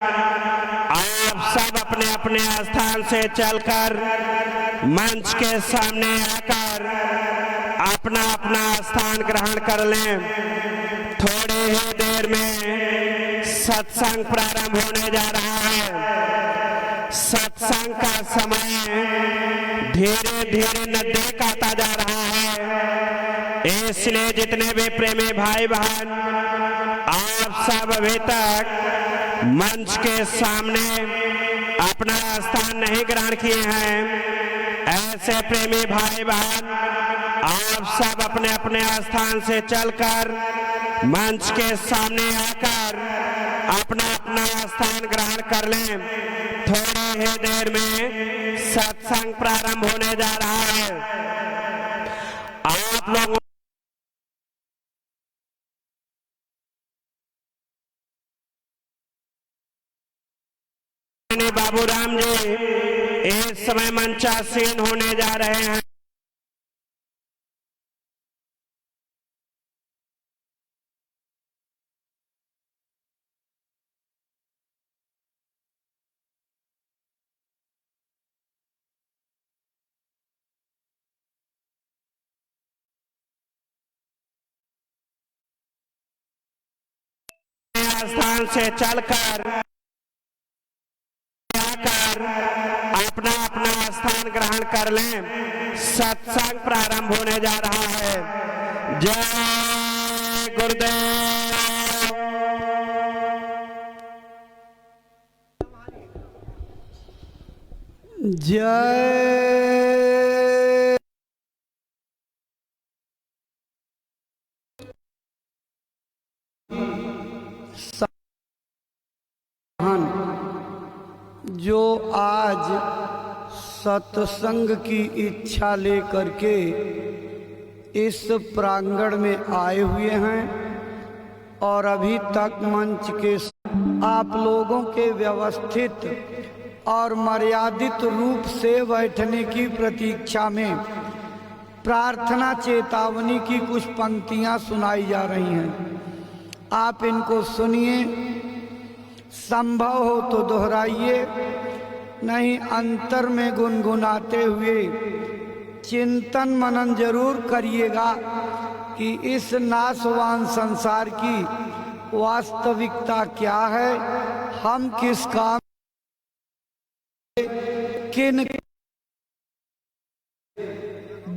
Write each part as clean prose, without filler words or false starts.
आप सब अपने अपने स्थान से चलकर मंच के सामने आकर अपना अपना स्थान ग्रहण कर लें। थोड़ी ही देर में सत्संग प्रारंभ होने जा रहा है। सत्संग का समय धीरे धीरे नजदीक आता जा रहा है, इसलिए जितने भी प्रेमी भाई बहन आप सब अभी तक मंच के सामने अपना स्थान नहीं ग्रहण किए हैं, ऐसे प्रेमी भाई बहन आप सब अपने अपने स्थान से चलकर मंच के सामने आकर अपना अपना स्थान ग्रहण कर लें। थोड़ी ही देर में सत्संग प्रारंभ होने जा रहा है। आप लोग बाबूराम जी इस समय मंचासीन होने जा रहे हैं। स्थान से चलकर अपना अपना स्थान ग्रहण कर लें। सत्संग प्रारंभ होने जा रहा है। जय गुरुदेव। जय जो आज सत्संग की इच्छा लेकर के इस प्रांगण में आए हुए हैं और अभी तक मंच के आप लोगों के व्यवस्थित और मर्यादित रूप से बैठने की प्रतीक्षा में प्रार्थना चेतावनी की कुछ पंक्तियां सुनाई जा रही हैं। आप इनको सुनिए, संभव हो तो दोहराइए, नहीं अंतर में गुनगुनाते हुए चिंतन मनन जरूर करिएगा कि इस नाशवान संसार की वास्तविकता क्या है, हम किस काम किन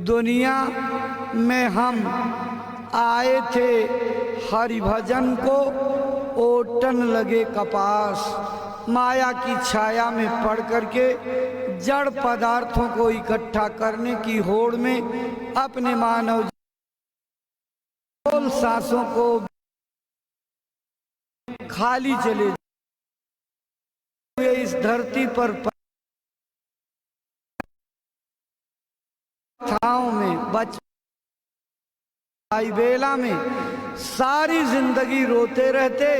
दुनिया में हम आए थे। हरिभजन को ओटन लगे कपास, माया की छाया में पड़ करके जड़ पदार्थों को इकट्ठा करने की होड़ में अपने मानव सांसों को खाली चले हुए इस धरती पर में बच बेला में सारी जिंदगी रोते रहते।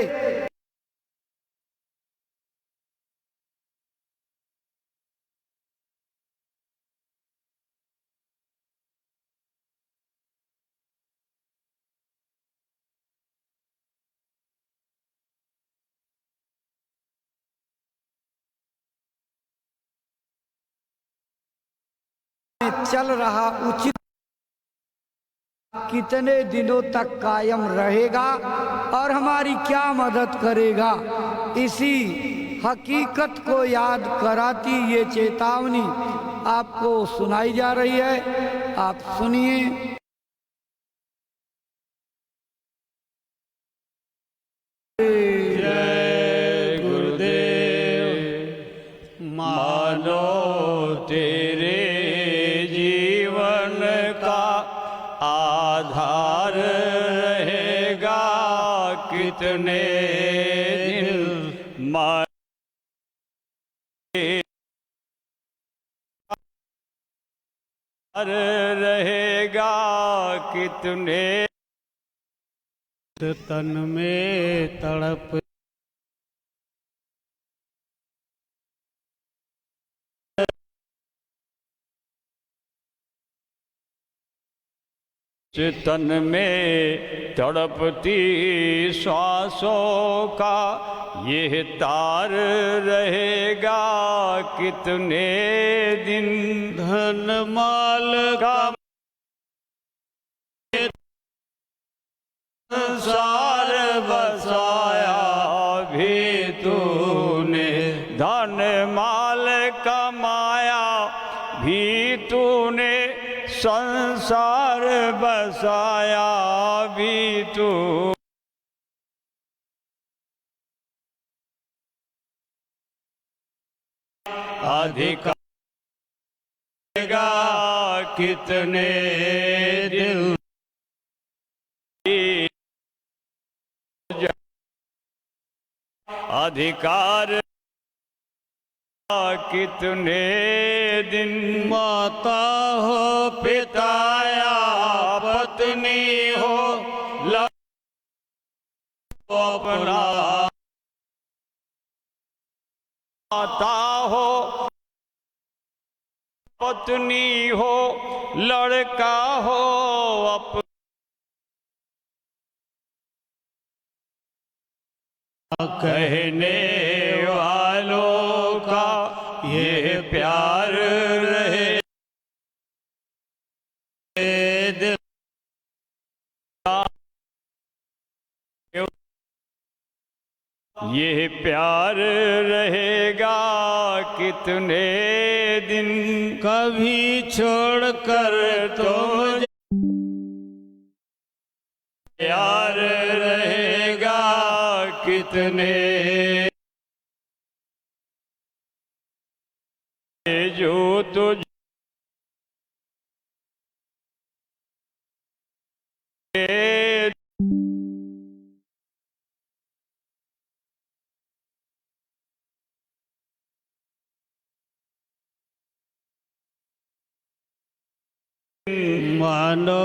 चल रहा उचित कितने दिनों तक कायम रहेगा और हमारी क्या मदद करेगा, इसी हकीकत को याद कराती ये चेतावनी आपको सुनाई जा रही है। आप सुनिए। जय गुरुदेव। मानो तेरे जीवन का आधार रहेगा कितने दिन रहेगा कितने तन में तड़प तन में तड़पती श्वासों का ये तार रहेगा कितने दिन। धन माल का संसार बसाया भी तूने, धन माल कमाया भी तूने, संसार बसाया भी तू। अधिकार कितने दिल, अधिकार कितने दिन। माता हो पिता या पत्नी हो अपना, माता हो पत्नी हो लड़का हो अपना, कहने वालों का ये प्यार रहे दिल, ये प्यार रहेगा कितने दिन। कभी छोड़ कर तुम प्यार रहेगा कितने, जो तुझ मानो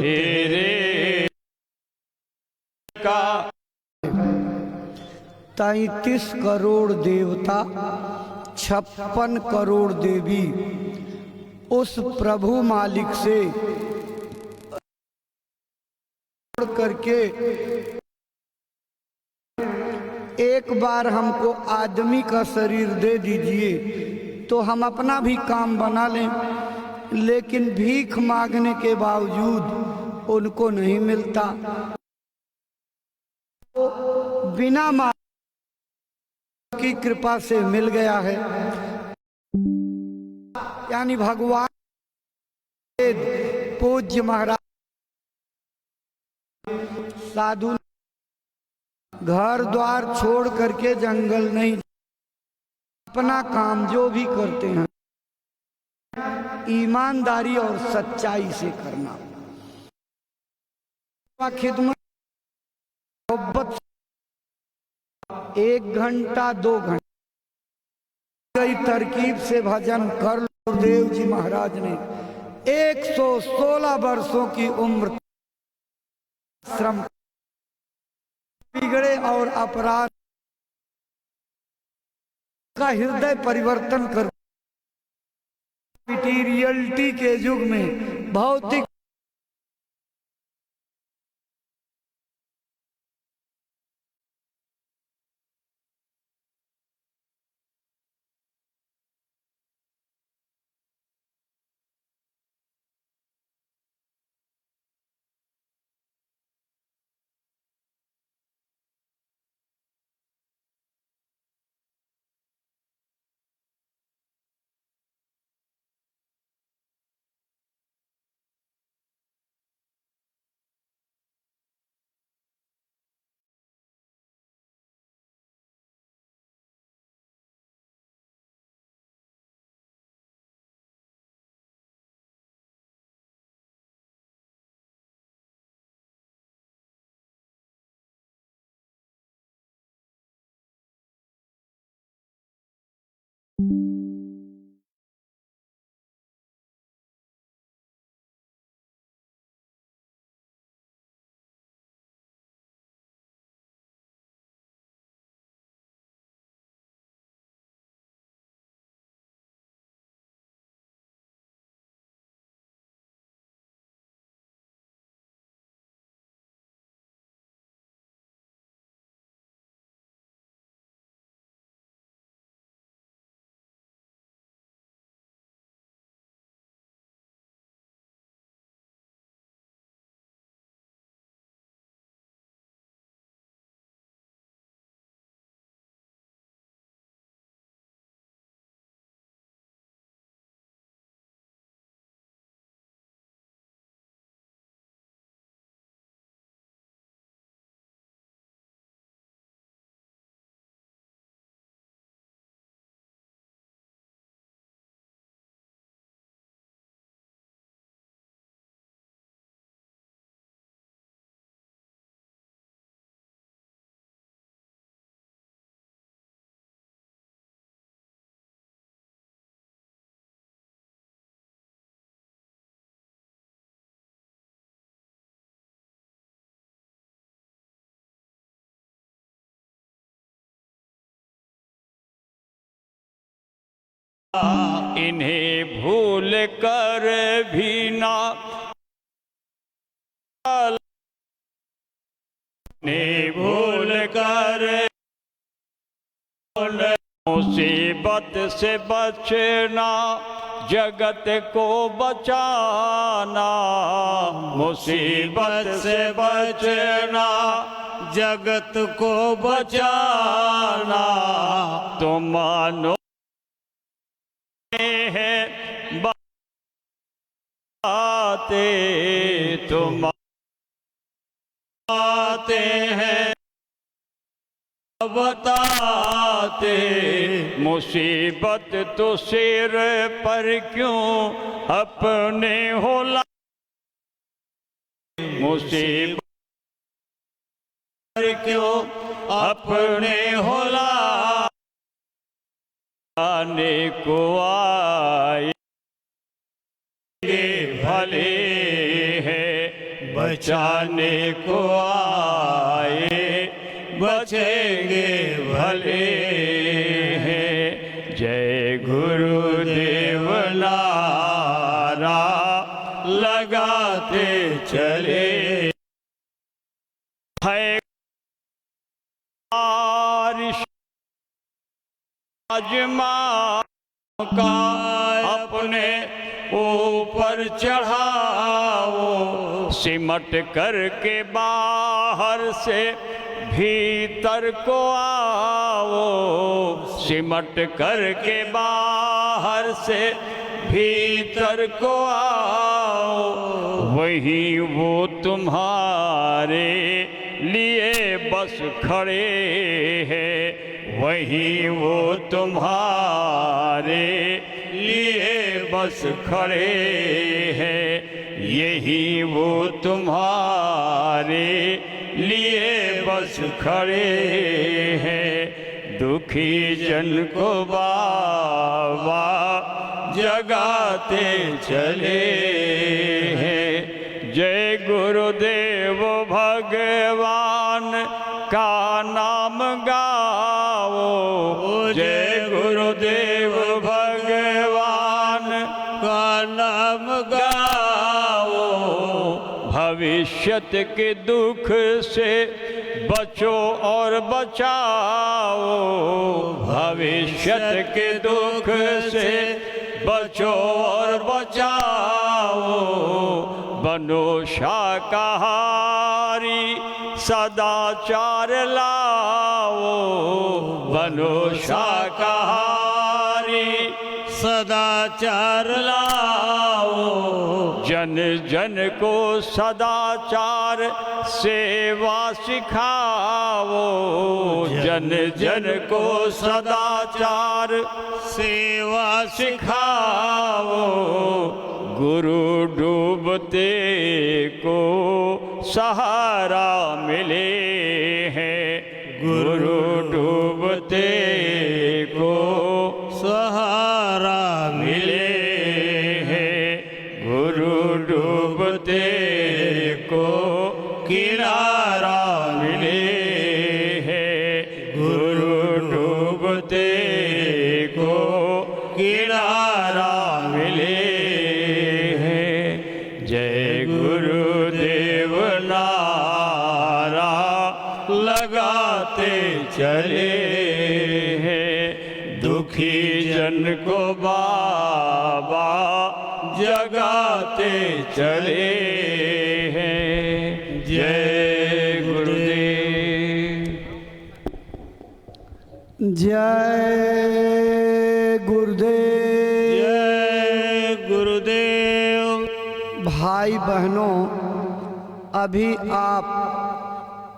तेरे का। 33 करोड़ देवता 56 करोड़ देवी उस प्रभु मालिक से करके एक बार हमको आदमी का शरीर दे दीजिए तो हम अपना भी काम बना लें, लेकिन भीख मांगने के बावजूद उनको नहीं मिलता। तो बिना मांग की कृपा से मिल गया है। यानी भगवान पूज्य महाराज साधु घर द्वार छोड़ करके जंगल नहीं, अपना काम जो भी करते हैं ईमानदारी और सच्चाई से करना, खिदमत मोहब्बत। 1 घंटा 2 घंटा कई तरकीब से भजन कर लो। देव जी महाराज ने 116 वर्षों की उम्र श्रम बिगड़े और अपराध का हृदय परिवर्तन कर मटीरियलिटी के युग में भौतिक इन्हें भूल कर भी ना, इन्हें भूल कर मुसीबत से बचना, जगत को बचाना। मुसीबत से बचना, जगत को बचाना। तो मानो है बातें, तुम आते हैं बताते। मुसीबत तो सिर पर क्यों अपने होला, मुसीबत पर क्यों अपने होला। आने को आए भले हैं, बचाने को आए बचेंगे भले हैं। जय गुरुदेव नारा लगाते चले है आजमा का अपने ऊपर चढ़ाओ। सिमट करके बाहर से भीतर को आओ। सिमट करके बाहर से भीतर को आओ। वहीं वो तुम्हारे लिए बस खड़े हैं, वहीं वो तुम्हारे लिए बस खड़े हैं। यही वो तुम्हारे लिए बस खड़े हैं। दुखी जन को बाबा जगाते चले हैं। जय गुरुदेव भगवान का नाम गाओ। जय गुरुदेव भगवान का नाम गाओ। भविष्यत के दुख से बचो और बचाओ। भविष्यत के दुख से बचो और बचाओ। बनो शाकाहारी सदाचार लाओ। बनो शाकाहारी सदाचार लाओ। जन जन को सदाचार सेवा सिखाओ। जन जन को सदाचार सेवा सिखाओ। गुरु डूबते को सहारा मिले हैं। गुरु डूबते को सहारा मिले हैं। गुरु डूबते को किनारा मिले हैं। गुरु डूबते को किनारा मिले हैं। जय गुरुदेव नारा लगाते चले हैं। दुखी जन को बाबा जगाते चले हैं। जय गुरुदेव। जय गुरुदेव। जय गुरुदेव। भाई बहनों, अभी आप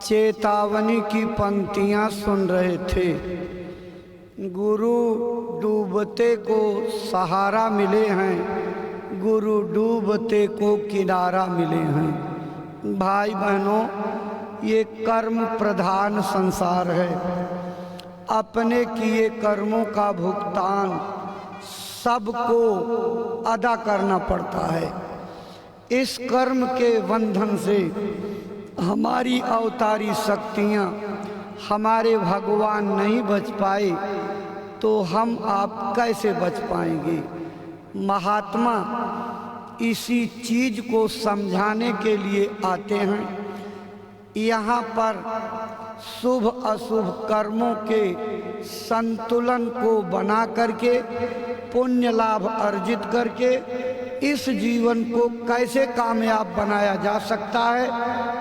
चेतावनी की पंक्तियां सुन रहे थे। गुरु डूबते को सहारा मिले हैं, गुरु डूबते को किनारा मिले हैं। भाई बहनों, ये कर्म प्रधान संसार है। अपने किए कर्मों का भुगतान सबको अदा करना पड़ता है। इस कर्म के बंधन से हमारी अवतारी शक्तियाँ, हमारे भगवान नहीं बच पाए, तो हम आप कैसे बच पाएंगे। महात्मा इसी चीज को समझाने के लिए आते हैं। यहाँ पर शुभ अशुभ कर्मों के संतुलन को बना करके पुण्य लाभ अर्जित करके इस जीवन को कैसे कामयाब बनाया जा सकता है,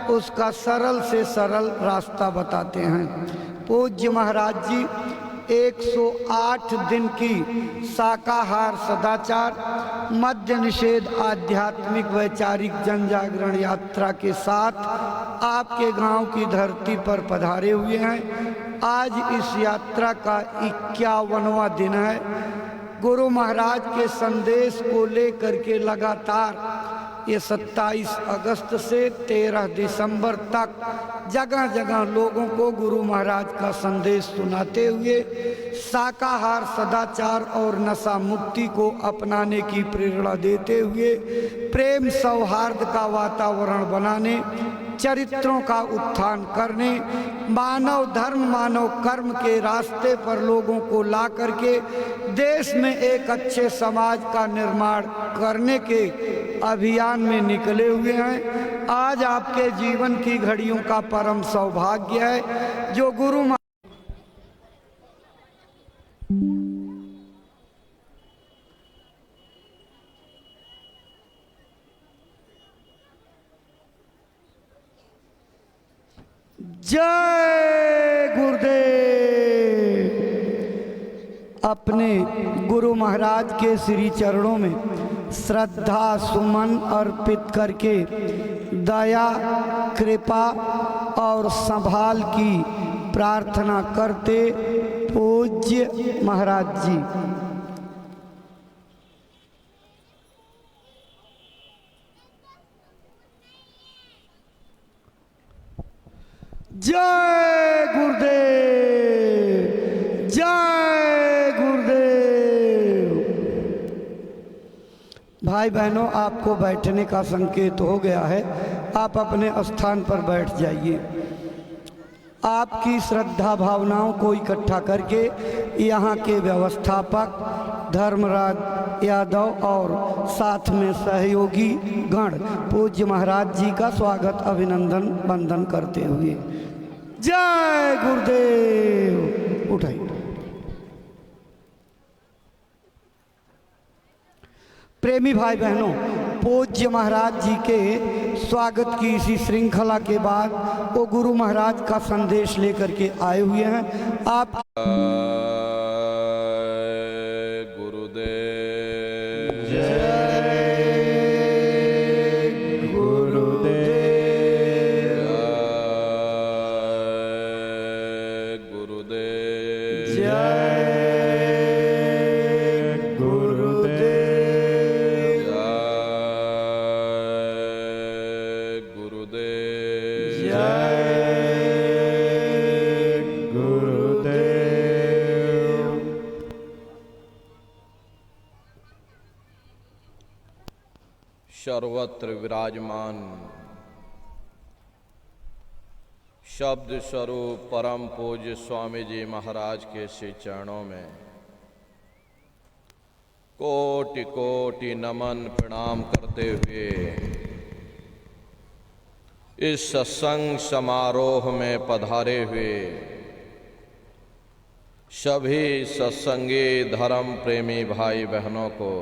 उसका सरल से सरल रास्ता बताते हैं। पूज्य महाराज जी 108 दिन की शाकाहार सदाचार मद्य निषेध आध्यात्मिक वैचारिक जन जागरण यात्रा के साथ आपके गांव की धरती पर पधारे हुए हैं। आज इस यात्रा का 51वां दिन है। गुरु महाराज के संदेश को लेकर के लगातार ये 27 अगस्त से 13 दिसंबर तक जगह जगह लोगों को गुरु महाराज का संदेश सुनाते हुए शाकाहार सदाचार और नशा मुक्ति को अपनाने की प्रेरणा देते हुए प्रेम सौहार्द का वातावरण बनाने, चरित्रों का उत्थान करने, मानव धर्म मानव कर्म के रास्ते पर लोगों को ला करके देश में एक अच्छे समाज का निर्माण करने के अभियान में निकले हुए हैं। आज आपके जीवन की घड़ियों का परम सौभाग्य है जो गुरु जय गुरुदेव। अपने गुरु महाराज के श्री चरणों में श्रद्धा सुमन अर्पित करके दया कृपा और संभाल की प्रार्थना करते पूज्य महाराज जी। जय गुरुदेव, जय गुरुदेव। भाई बहनों, आपको बैठने का संकेत हो गया है। आप अपने स्थान पर बैठ जाइए। आपकी श्रद्धा भावनाओं को इकट्ठा करके यहाँ के व्यवस्थापक धर्मराज यादव और साथ में सहयोगी गण पूज्य महाराज जी का स्वागत अभिनंदन वंदन करते हुए जय गुरुदेव। उठाइए। प्रेमी भाई बहनों, पूज्य महाराज जी के स्वागत की इसी श्रृंखला के बाद वो गुरु महाराज का संदेश लेकर के आए हुए हैं। आप सर्वत्र विराजमान शब्द स्वरूप परम पूज्य स्वामी जी महाराज के श्री चरणों में कोटि कोटि नमन प्रणाम करते हुए इस सत्संग समारोह में पधारे हुए सभी सत्संगी धर्म प्रेमी भाई बहनों को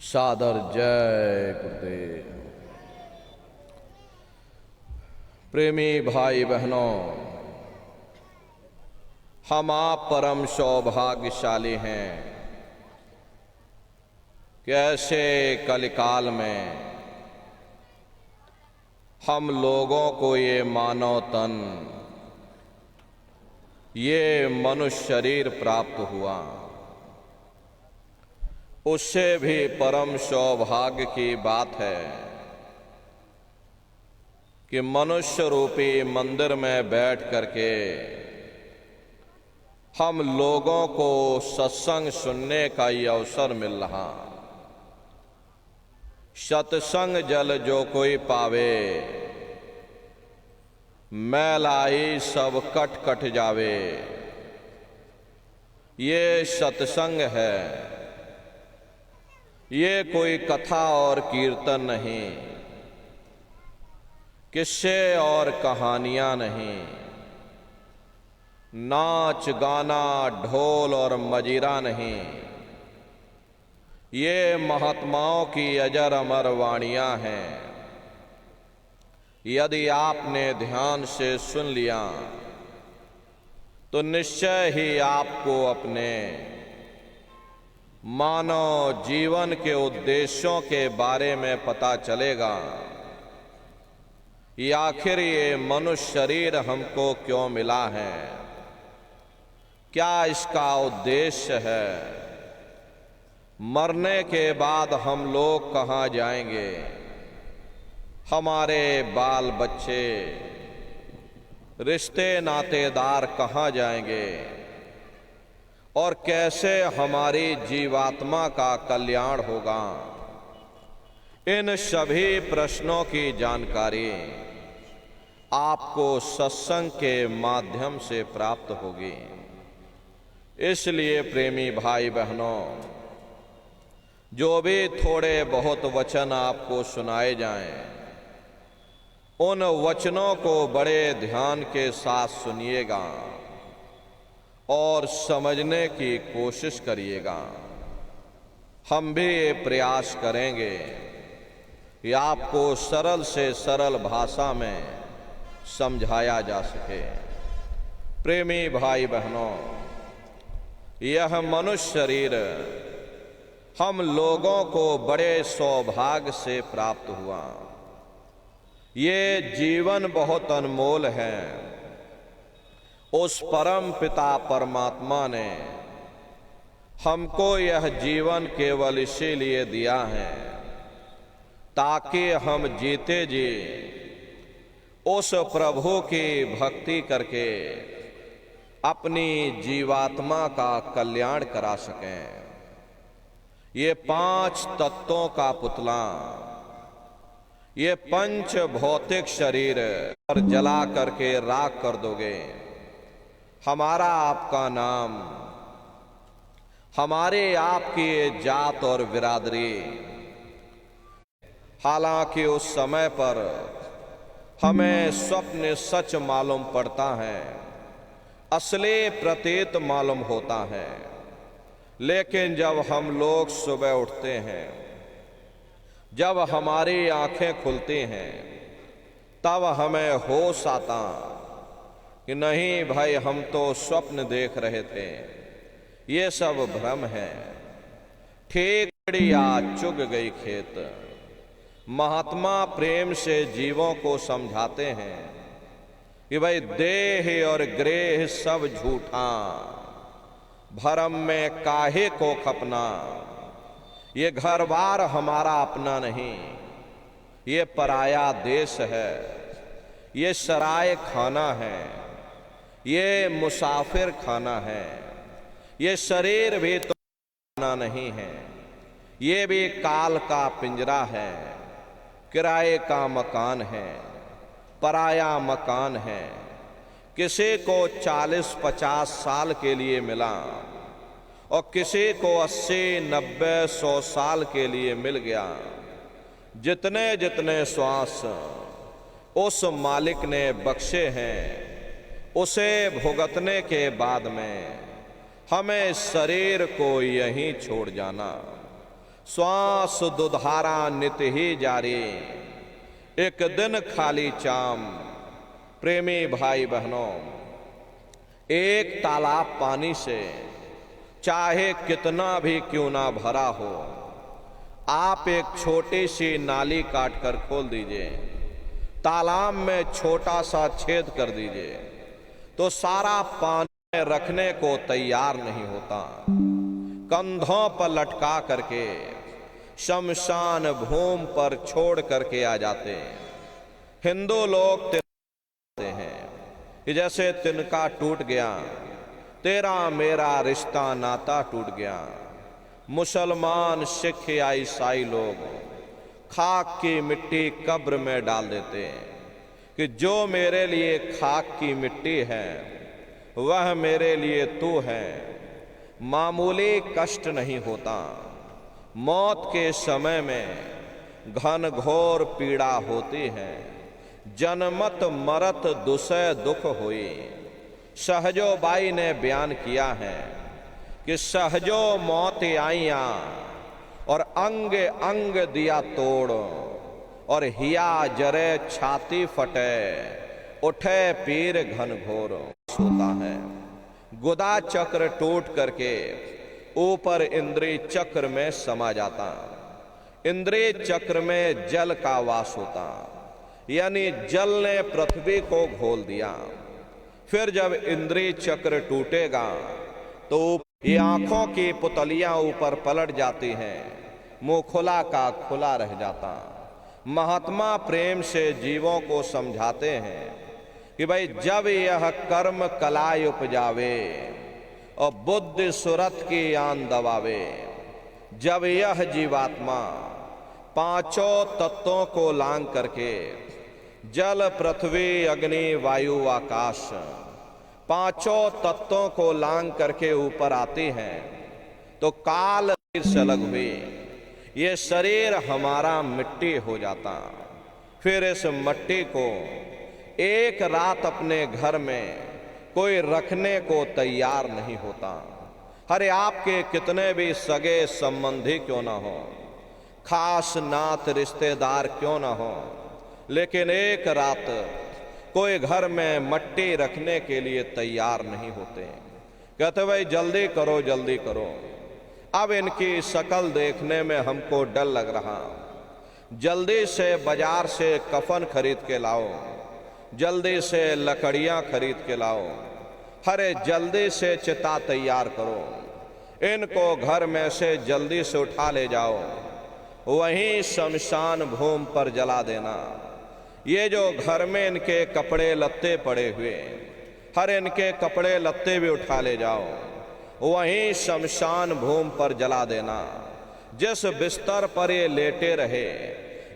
सादर जय गुरुदेव। प्रेमी भाई बहनों, हम आप परम सौभाग्यशाली हैं कि ऐसे कलिकाल में हम लोगों को ये मानव तन, ये मनुष्य शरीर प्राप्त हुआ। उससे भी परम सौभाग्य की बात है कि मनुष्य रूपी मंदिर में बैठ करके हम लोगों को सत्संग सुनने का ये अवसर मिल रहा। सत्संग जल जो कोई पावे, मैलाई सब कट कट जावे। ये सत्संग है, ये कोई कथा और कीर्तन नहीं, किस्से और कहानियां नहीं, नाच गाना ढोल और मजीरा नहीं, ये महात्माओं की अजर अमर वाणियां हैं। यदि आपने ध्यान से सुन लिया तो निश्चय ही आपको अपने मानव जीवन के उद्देश्यों के बारे में पता चलेगा कि आखिर ये मनुष्य शरीर हमको क्यों मिला है, क्या इसका उद्देश्य है, मरने के बाद हम लोग कहाँ जाएंगे, हमारे बाल बच्चे रिश्ते नातेदार कहाँ जाएंगे और कैसे हमारी जीवात्मा का कल्याण होगा। इन सभी प्रश्नों की जानकारी आपको सत्संग के माध्यम से प्राप्त होगी। इसलिए प्रेमी भाई बहनों, जो भी थोड़े बहुत वचन आपको सुनाए जाएं, उन वचनों को बड़े ध्यान के साथ सुनिएगा और समझने की कोशिश करिएगा। हम भी ये प्रयास करेंगे कि आपको सरल से सरल भाषा में समझाया जा सके। प्रेमी भाई बहनों, यह मनुष्य शरीर हम लोगों को बड़े सौभाग्य से प्राप्त हुआ। ये जीवन बहुत अनमोल है। उस परम पिता परमात्मा ने हमको यह जीवन केवल इसीलिए दिया है ताकि हम जीते जी उस प्रभु की भक्ति करके अपनी जीवात्मा का कल्याण करा सकें। ये 5 तत्वों का पुतला, ये पंच भौतिक शरीर पर जला करके राख कर दोगे, हमारा आपका नाम, हमारे आपकी जात और बिरादरी। हालांकि उस समय पर हमें स्वप्न सच मालूम पड़ता है, असली प्रतीत मालूम होता है, लेकिन जब हम लोग सुबह उठते हैं, जब हमारी आंखें खुलती हैं, तब हमें होश आता कि नहीं भाई, हम तो स्वप्न देख रहे थे, ये सब भ्रम है। ठीक चिड़िया चुग गई खेत। महात्मा प्रेम से जीवों को समझाते हैं कि भाई देह और ग्रेह सब झूठा, भरम में काहे को खपना, ये घर बार हमारा अपना नहीं, ये पराया देश है, ये सराय खाना है, ये मुसाफिर खाना है, ये शरीर भी तो अपना नहीं है, ये भी काल का पिंजरा है, किराए का मकान है, पराया मकान है। किसी को 40-50 साल के लिए मिला और किसी को 80-90-100 साल के लिए मिल गया। जितने जितने श्वास उस मालिक ने बख्शे हैं, उसे भुगतने के बाद में हमें शरीर को यहीं छोड़ जाना। श्वास दुधारा नित ही जारी, एक दिन खाली चाम। प्रेमी भाई बहनों, एक तालाब पानी से चाहे कितना भी क्यों ना भरा हो, आप एक छोटी सी नाली काट कर खोल दीजिए, तालाब में छोटा सा छेद कर दीजिए, तो सारा पानी रखने को तैयार नहीं होता। कंधों पर लटका करके शमशान भूमि पर छोड़ करके आ जाते हैं। हिंदू लोग कहते हैं कि जैसे तिनका टूट गया, तेरा मेरा रिश्ता नाता टूट गया। मुसलमान, सिख या ईसाई लोग खाक की मिट्टी कब्र में डाल देते हैं कि जो मेरे लिए खाक की मिट्टी है वह मेरे लिए तू है, मामूली कष्ट नहीं होता। मौत के समय में घन घोर पीड़ा होती है। जनमत मरत दुसह दुख हुई। सहजो बाई ने बयान किया है कि सहजो मौत आईया और अंग अंग दिया तोड़, और हिया जरे छाती फटे, उठे पीर घन घोर। होता है गुदा चक्र टूट करके ऊपर इंद्रिय चक्र में समा जाता। इंद्रिय चक्र में जल का वास होता, यानी जल ने पृथ्वी को घोल दिया। फिर जब इंद्रिय चक्र टूटेगा तो ये आंखों की पुतलियां ऊपर पलट जाती हैं, मुंह खुला का खुला रह जाता। महात्मा प्रेम से जीवों को समझाते हैं कि भाई जब यह कर्म कलाय उपजावे और बुद्धि सुरत की आन दबावे, जब यह जीवात्मा पांचों तत्वों को लांग करके जल पृथ्वी अग्नि वायु आकाश पांचों तत्वों को लांग करके ऊपर आती है तो काल से अलग हुई ये शरीर हमारा मिट्टी हो जाता। फिर इस मिट्टी को एक रात अपने घर में कोई रखने को तैयार नहीं होता। अरे आपके कितने भी सगे संबंधी क्यों ना हो, खास नात रिश्तेदार क्यों ना हो, लेकिन एक रात कोई घर में मट्टी रखने के लिए तैयार नहीं होते। कहते भाई जल्दी करो जल्दी करो, अब इनकी शक्ल देखने में हमको डर लग रहा, जल्दी से बाजार से कफन खरीद के लाओ, जल्दी से लकड़ियां खरीद के लाओ, अरे जल्दी से चिता तैयार करो, इनको घर में से जल्दी से उठा ले जाओ, वहीं शमशान भूमि पर जला देना। ये जो घर में इनके कपड़े लत्ते पड़े हुए, हर इनके कपड़े लत्ते भी उठा ले जाओ, वहीं शमशान भूमि पर जला देना। जिस बिस्तर पर ये लेटे रहे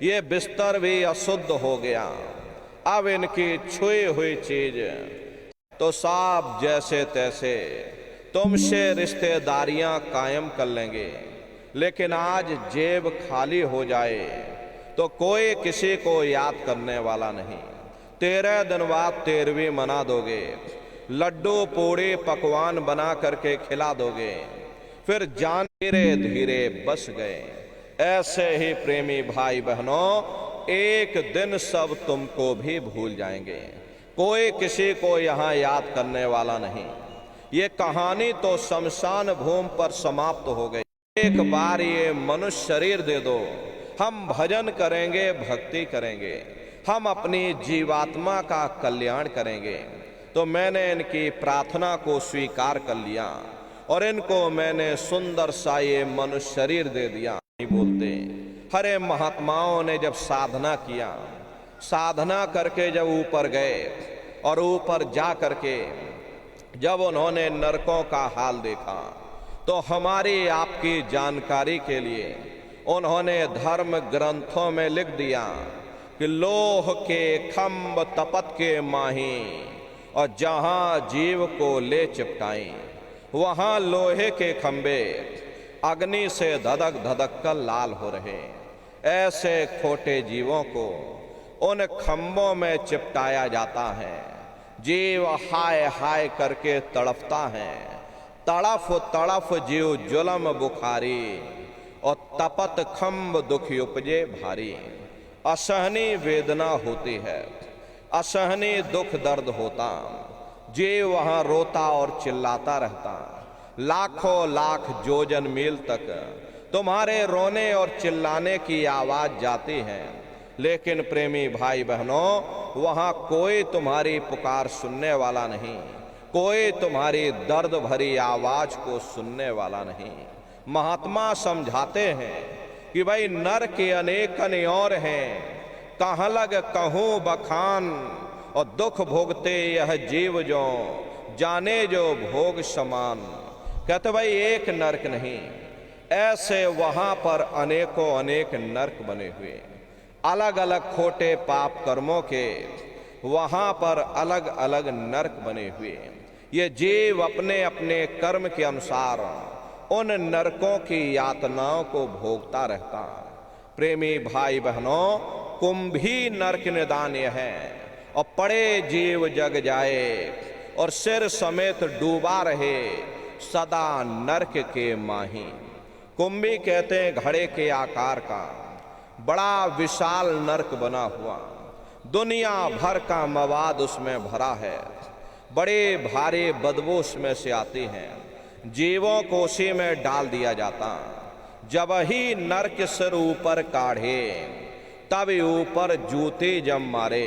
ये बिस्तर भी अशुद्ध हो गया। अब इनकी छुई हुई चीज तो साफ जैसे तैसे तुमसे रिश्तेदारियां कायम कर लेंगे, लेकिन आज जेब खाली हो जाए तो कोई किसी को याद करने वाला नहीं। 13 दिन बाद 13वीं मना दोगे, लड्डू पूड़ी पकवान बना करके खिला दोगे, फिर जान धीरे धीरे बस गए। ऐसे ही प्रेमी भाई बहनों एक दिन सब तुमको भी भूल जाएंगे, कोई किसी को यहाँ याद करने वाला नहीं। ये कहानी तो शमशान भूमि पर समाप्त हो गई। एक बार ये मनुष्य शरीर दे दो, हम भजन करेंगे, भक्ति करेंगे, हम अपनी जीवात्मा का कल्याण करेंगे। तो मैंने इनकी प्रार्थना को स्वीकार कर लिया और इनको मैंने सुंदर सा ये मनुष्य शरीर दे दिया। नहीं बोलते हरे महात्माओं ने जब साधना किया, साधना करके जब ऊपर गए और ऊपर जा करके जब उन्होंने नरकों का हाल देखा तो हमारी आपकी जानकारी के लिए उन्होंने धर्म ग्रंथों में लिख दिया कि लोह के खम्भ तपत के माही, और जहां जीव को ले चिपटाई वहां लोहे के खंबे अग्नि से धधक धधक कर लाल हो रहे। ऐसे खोटे जीवों को उन खंभों में चिपटाया जाता है। जीव हाय हाय करके तड़फता है, तड़फ तड़फ जीव जुलम बुखारी, और तपत खम्भ दुख उपजे भारी। असहनी वेदना होती है, असहनी दुख दर्द होता, जीव वहां रोता और चिल्लाता रहता। लाखों लाख जोजन मील तक तुम्हारे रोने और चिल्लाने की आवाज जाती है, लेकिन प्रेमी भाई बहनों वहां कोई तुम्हारी पुकार सुनने वाला नहीं, कोई तुम्हारी दर्द भरी आवाज को सुनने वाला नहीं। महात्मा समझाते हैं कि भाई नर के अनेक और हैं, कहाँ लग कहूँ बखान, और दुख भोगते यह जीव जो जाने जो भोग समान। कहते भाई एक नरक नहीं, ऐसे वहां पर अनेकों अनेक नरक बने हुए, अलग अलग खोटे पाप कर्मों के वहां पर अलग अलग नरक बने हुए। ये जीव अपने अपने कर्म के अनुसार उन नरकों की यातनाओं को भोगता रहता। प्रेमी भाई बहनों, कुंभी नरक निदान है और पड़े जीव जग जाए और सिर समेत डूबा रहे सदा नरक के माही। कुंभी कहते हैं घड़े के आकार का बड़ा विशाल नरक बना हुआ, दुनिया भर का मवाद उसमें भरा है, बड़े भारी बदबू उसमें से आती हैं, जीवों को उसी में डाल दिया जाता। जब ही नरक सिर ऊपर काढ़े तब ऊपर जूते जम मारे।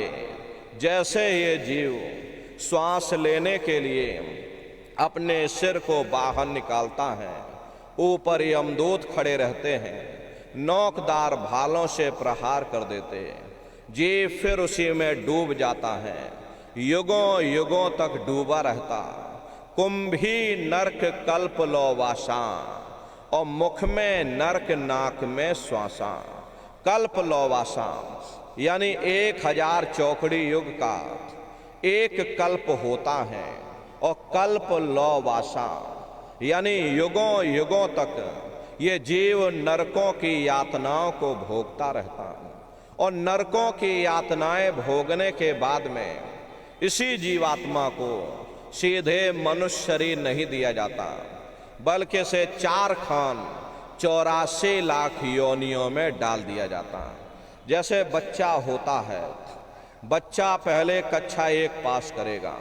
जैसे ये जीव श्वास लेने के लिए अपने सिर को बाहर निकालता है, ऊपर यमदूत खड़े रहते हैं, नोकदार भालों से प्रहार कर देते हैं। जीव फिर उसी में डूब जाता है, युगों युगों तक डूबा रहता। कुंभी नरक कल्प लो वासा, और मुख में नरक नाक में श्वासा। कल्प लो वासा यानी 1000 चौकड़ी युग का एक कल्प होता है, और कल्प लो वासा यानी युगों युगों तक ये जीव नरकों की यातनाओं को भोगता रहता। और नरकों की यातनाएं भोगने के बाद में इसी जीवात्मा को सीधे मनुष्य शरीर नहीं दिया जाता, बल्कि से 4 खान 84 लाख योनियों में डाल दिया जाता। जैसे बच्चा होता है, बच्चा पहले कक्षा 1 पास करेगा,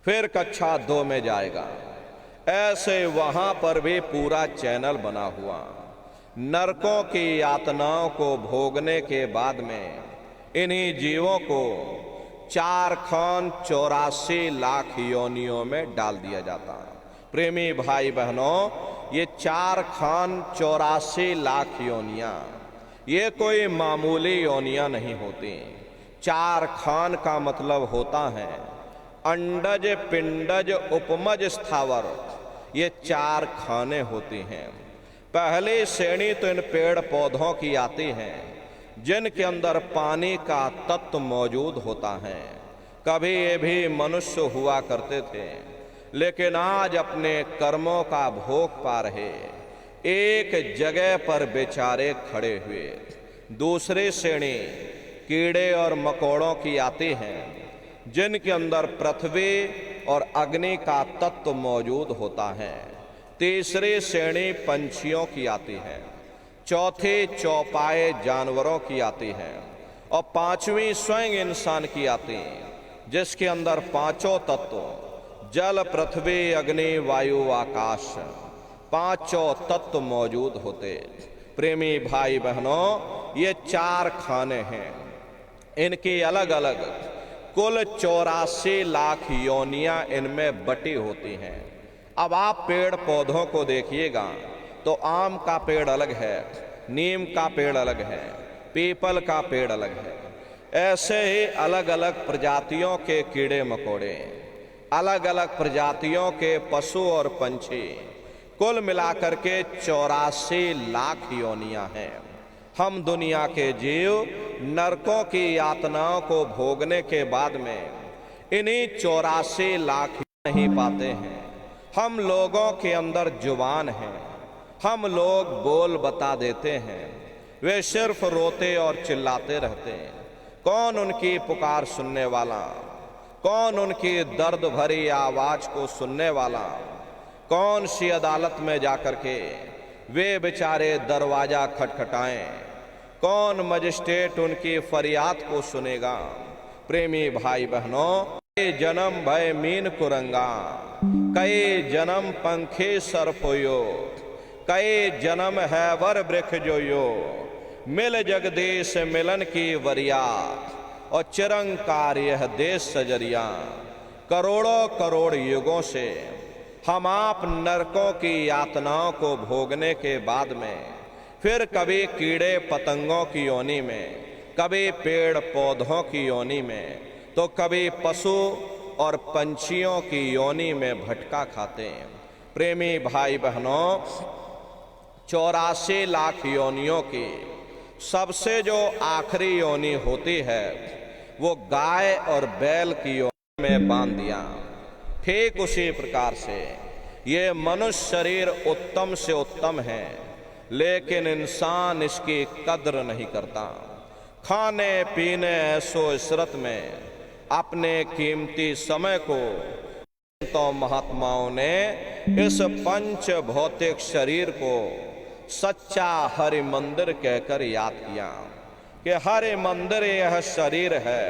फिर कक्षा 2 में जाएगा, ऐसे वहां पर भी पूरा चैनल बना हुआ। नरकों की यातनाओं को भोगने के बाद में इन्हीं जीवों को 4 खान 84 लाख योनियों में डाल दिया जाता। प्रेमी भाई बहनों, ये 4 खान 84 लाख योनियां ये कोई मामूली योनियां नहीं होती। 4 खान का मतलब होता है अंडज पिंडज उपमज स्थावर, ये 4 खाने होती हैं। पहली श्रेणी तो इन पेड़ पौधों की आती है जिनके अंदर पानी का तत्व मौजूद होता है। कभी ये भी मनुष्य हुआ करते थे, लेकिन आज अपने कर्मों का भोग पा रहे एक जगह पर बेचारे खड़े हुए। दूसरी श्रेणी कीड़े और मकोड़ों की आती हैं जिनके अंदर पृथ्वी और अग्नि का तत्व मौजूद होता है। तीसरी श्रेणी पंछियों की आती है, चौथी चौपाए जानवरों की आती है, और 5वीं स्वयं इंसान की आती है, जिसके अंदर 5 तत्व जल पृथ्वी अग्नि वायु आकाश 5 तत्व मौजूद होते। प्रेमी भाई बहनों, ये 4 खाने हैं, इनकी अलग अलग कुल 84 लाख योनियां इनमें बटी होती हैं। अब आप पेड़ पौधों को देखिएगा तो आम का पेड़ अलग है, नीम का पेड़ अलग है, पीपल का पेड़ अलग है। ऐसे ही अलग अलग प्रजातियों के कीड़े मकोड़े, अलग अलग प्रजातियों के पशु और पंछी, कुल मिलाकर के 84 लाख योनियां हैं। हम दुनिया के जीव नरकों की यातनाओं को भोगने के बाद में इन्हीं 84 लाख नहीं पाते हैं। हम लोगों के अंदर जुबान है, हम लोग बोल बता देते हैं, वे सिर्फ रोते और चिल्लाते रहते हैं। कौन उनकी पुकार सुनने वाला, कौन उनकी दर्द भरी आवाज को सुनने वाला, कौन सी अदालत में जाकर के वे बेचारे दरवाजा खटखटाएं, कौन मजिस्ट्रेट उनकी फरियाद को सुनेगा। प्रेमी भाई बहनों, कई जन्म भय मीन कुरंगा, कई जन्म पंखे सरफोयो, कई जन्म है वर वृक्ष जोयो, मिल जगदीश मिलन की वरिया, और चिरंकार यह देश सजरिया। करोड़ों करोड़ युगों से हम आप नरकों की यातनाओं को भोगने के बाद में फिर कभी कीड़े पतंगों की योनि में, कभी पेड़ पौधों की योनि में, तो कभी पशु और पंछियों की योनि में भटका खाते हैं। प्रेमी भाई बहनों, 84 लाख योनियों की सबसे जो आखिरी योनि होती है वो गाय और बैल की योनि में बांध दिया। ठीक उसी प्रकार से ये मनुष्य शरीर उत्तम से उत्तम है, लेकिन इंसान इसकी कद्र नहीं करता। खाने पीने ऐसो इशरत में अपने कीमती समय को तो महात्माओं ने इस पंच भौतिक शरीर को सच्चा हरि मंदिर कहकर याद किया कि हरि मंदिर यह शरीर है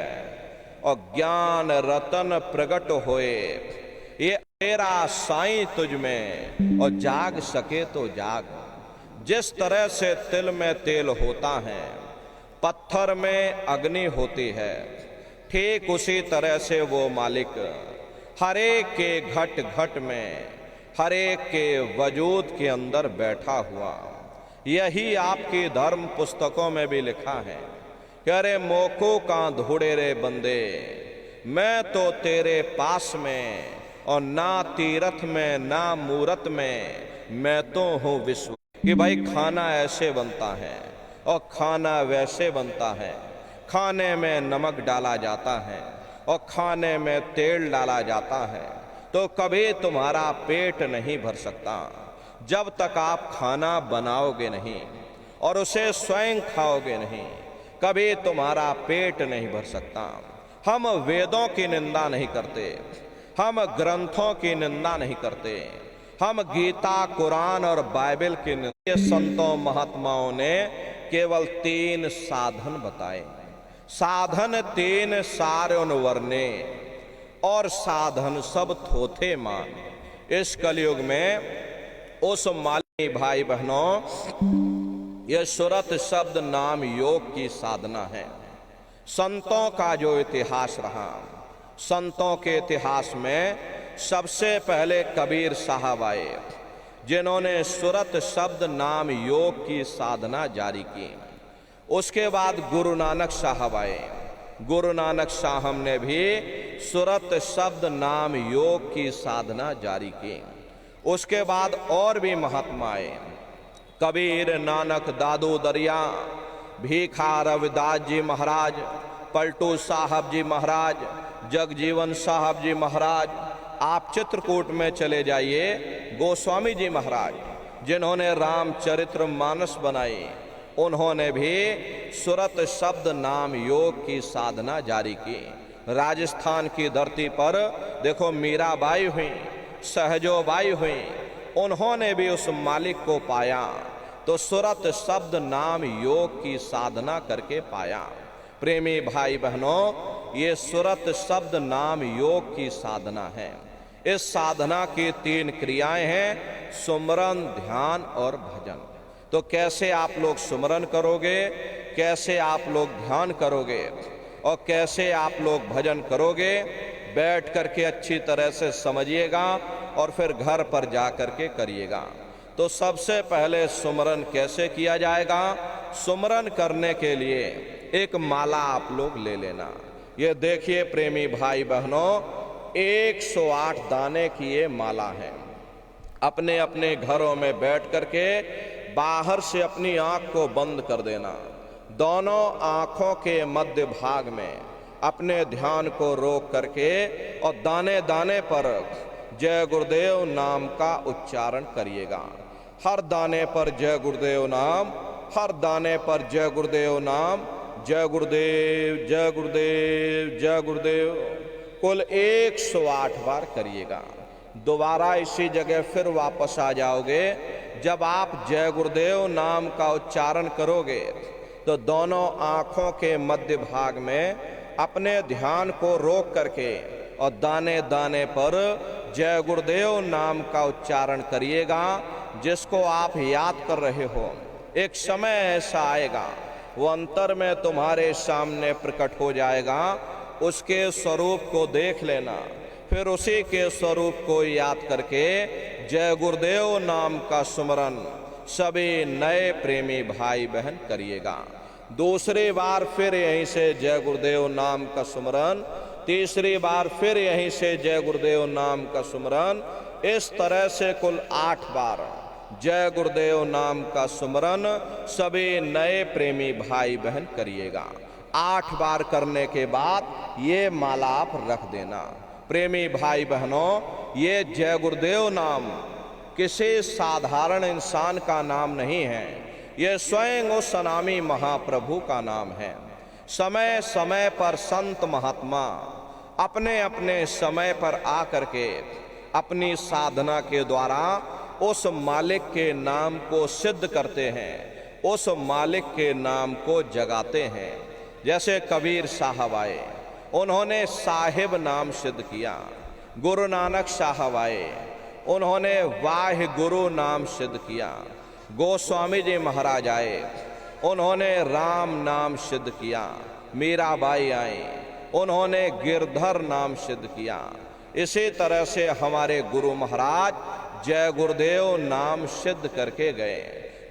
और ज्ञान रतन प्रकट होए, ये तेरा साईं तुझ में और जाग सके तो जाग। जिस तरह से तिल में तेल होता है, पत्थर में अग्नि होती है, ठीक उसी तरह से वो मालिक हरेक के घट घट में, हरेक के वजूद के अंदर बैठा हुआ। यही आपकी धर्म पुस्तकों में भी लिखा है कि अरे मोको का धूड़े रे बंदे, मैं तो तेरे पास में और ना तीरथ में ना मूरत में, मैं तो हूँ विश्व। कि भाई खाना ऐसे बनता है और खाना वैसे बनता है, खाने में नमक डाला जाता है और खाने में तेल डाला जाता है, तो कभी तुम्हारा पेट नहीं भर सकता जब तक आप खाना बनाओगे नहीं और उसे स्वयं खाओगे नहीं, कभी तुम्हारा पेट नहीं भर सकता। हम वेदों की निंदा नहीं करते, हम ग्रंथों की निंदा नहीं करते, हम गीता कुरान और बाइबल की निंदा। संतों महात्माओं ने केवल 3 साधन बताए। साधन 3 सार्युन वर्णे और साधन सब थोथे मान। इस कलयुग में उस माली भाई बहनों, यह सुरत शब्द नाम योग की साधना है। संतों का जो इतिहास रहा, संतों के इतिहास में सबसे पहले कबीर साहब आए, जिन्होंने सुरत शब्द नाम योग की साधना जारी की। उसके बाद गुरु नानक साहब आए, गुरु नानक साहब ने भी सुरत शब्द नाम योग की साधना जारी की। उसके बाद और भी महात्मा आए, कबीर, नानक, दादू दरिया, भीखा रविदास जी महाराज, पलटू साहब जी महाराज, जगजीवन साहब जी महाराज। आप चित्रकूट में चले जाइए, गोस्वामी जी महाराज जिन्होंने रामचरित्र मानस बनाई, उन्होंने भी सुरत शब्द नाम योग की साधना जारी की। राजस्थान की धरती पर देखो मीराबाई हुई, सहजोबाई हुई, उन्होंने भी उस मालिक को पाया, तो सुरत शब्द नाम योग की साधना करके पाया। प्रेमी भाई बहनों, ये सुरत शब्द नाम योग की साधना है। इस साधना की 3 क्रियाएं हैं, सुमरन, ध्यान और भजन। तो कैसे आप लोग सुमरन करोगे, कैसे आप लोग ध्यान करोगे और कैसे आप लोग भजन करोगे, बैठ करके अच्छी तरह से समझिएगा और फिर घर पर जा करके करिएगा। तो सबसे पहले सुमरन कैसे किया जाएगा? सुमरन करने के लिए एक माला आप लोग ले लेना। ये देखिए प्रेमी भाई बहनों, 108 दाने की ये माला है। अपने अपने घरों में बैठ करके बाहर से अपनी आंख को बंद कर देना, दोनों आंखों के मध्य भाग में अपने ध्यान को रोक करके और दाने दाने पर जय गुरुदेव नाम का उच्चारण करिएगा। हर दाने पर जय गुरुदेव नाम, हर दाने पर जय गुरुदेव नाम, जय गुरुदेव जय गुरुदेव जय गुरुदेव, कुल 108 बार करिएगा। दोबारा इसी जगह फिर वापस आ जाओगे। जब आप जय गुरुदेव नाम का उच्चारण करोगे तो दोनों आंखों के मध्य भाग में अपने ध्यान को रोक करके और दाने दाने पर जय गुरुदेव नाम का उच्चारण करिएगा। जिसको आप याद कर रहे हो, एक समय ऐसा आएगा वो अंतर में तुम्हारे सामने प्रकट हो जाएगा। उसके स्वरूप को देख लेना, फिर उसी के स्वरूप को याद करके जय गुरुदेव नाम का सुमरन सभी नए प्रेमी भाई बहन करिएगा। दूसरी बार फिर यहीं से जय गुरुदेव नाम का सुमरन, तीसरी बार फिर यहीं से जय गुरुदेव नाम का सुमरन। इस तरह से कुल 8 बार जय गुरुदेव नाम का सुमरन सभी नए प्रेमी भाई बहन करिएगा। 8 बार करने के बाद ये माला आप रख देना। प्रेमी भाई बहनों, ये जय गुरुदेव नाम किसी साधारण इंसान का नाम नहीं है, ये स्वयं उस अनामी महाप्रभु का नाम है। समय समय पर संत महात्मा अपने अपने समय पर आकर के अपनी साधना के द्वारा उस मालिक के नाम को सिद्ध करते हैं, उस मालिक के नाम को जगाते हैं। जैसे कबीर साहब आए, उन्होंने साहिब नाम सिद्ध किया। गुरु नानक साहब आए, उन्होंने वाहे गुरु नाम सिद्ध किया। गोस्वामी जी महाराज आए, उन्होंने राम नाम सिद्ध किया। मीराबाई आई, उन्होंने गिरधर नाम सिद्ध किया। इसी तरह से हमारे गुरु महाराज जय गुरुदेव नाम सिद्ध करके गए।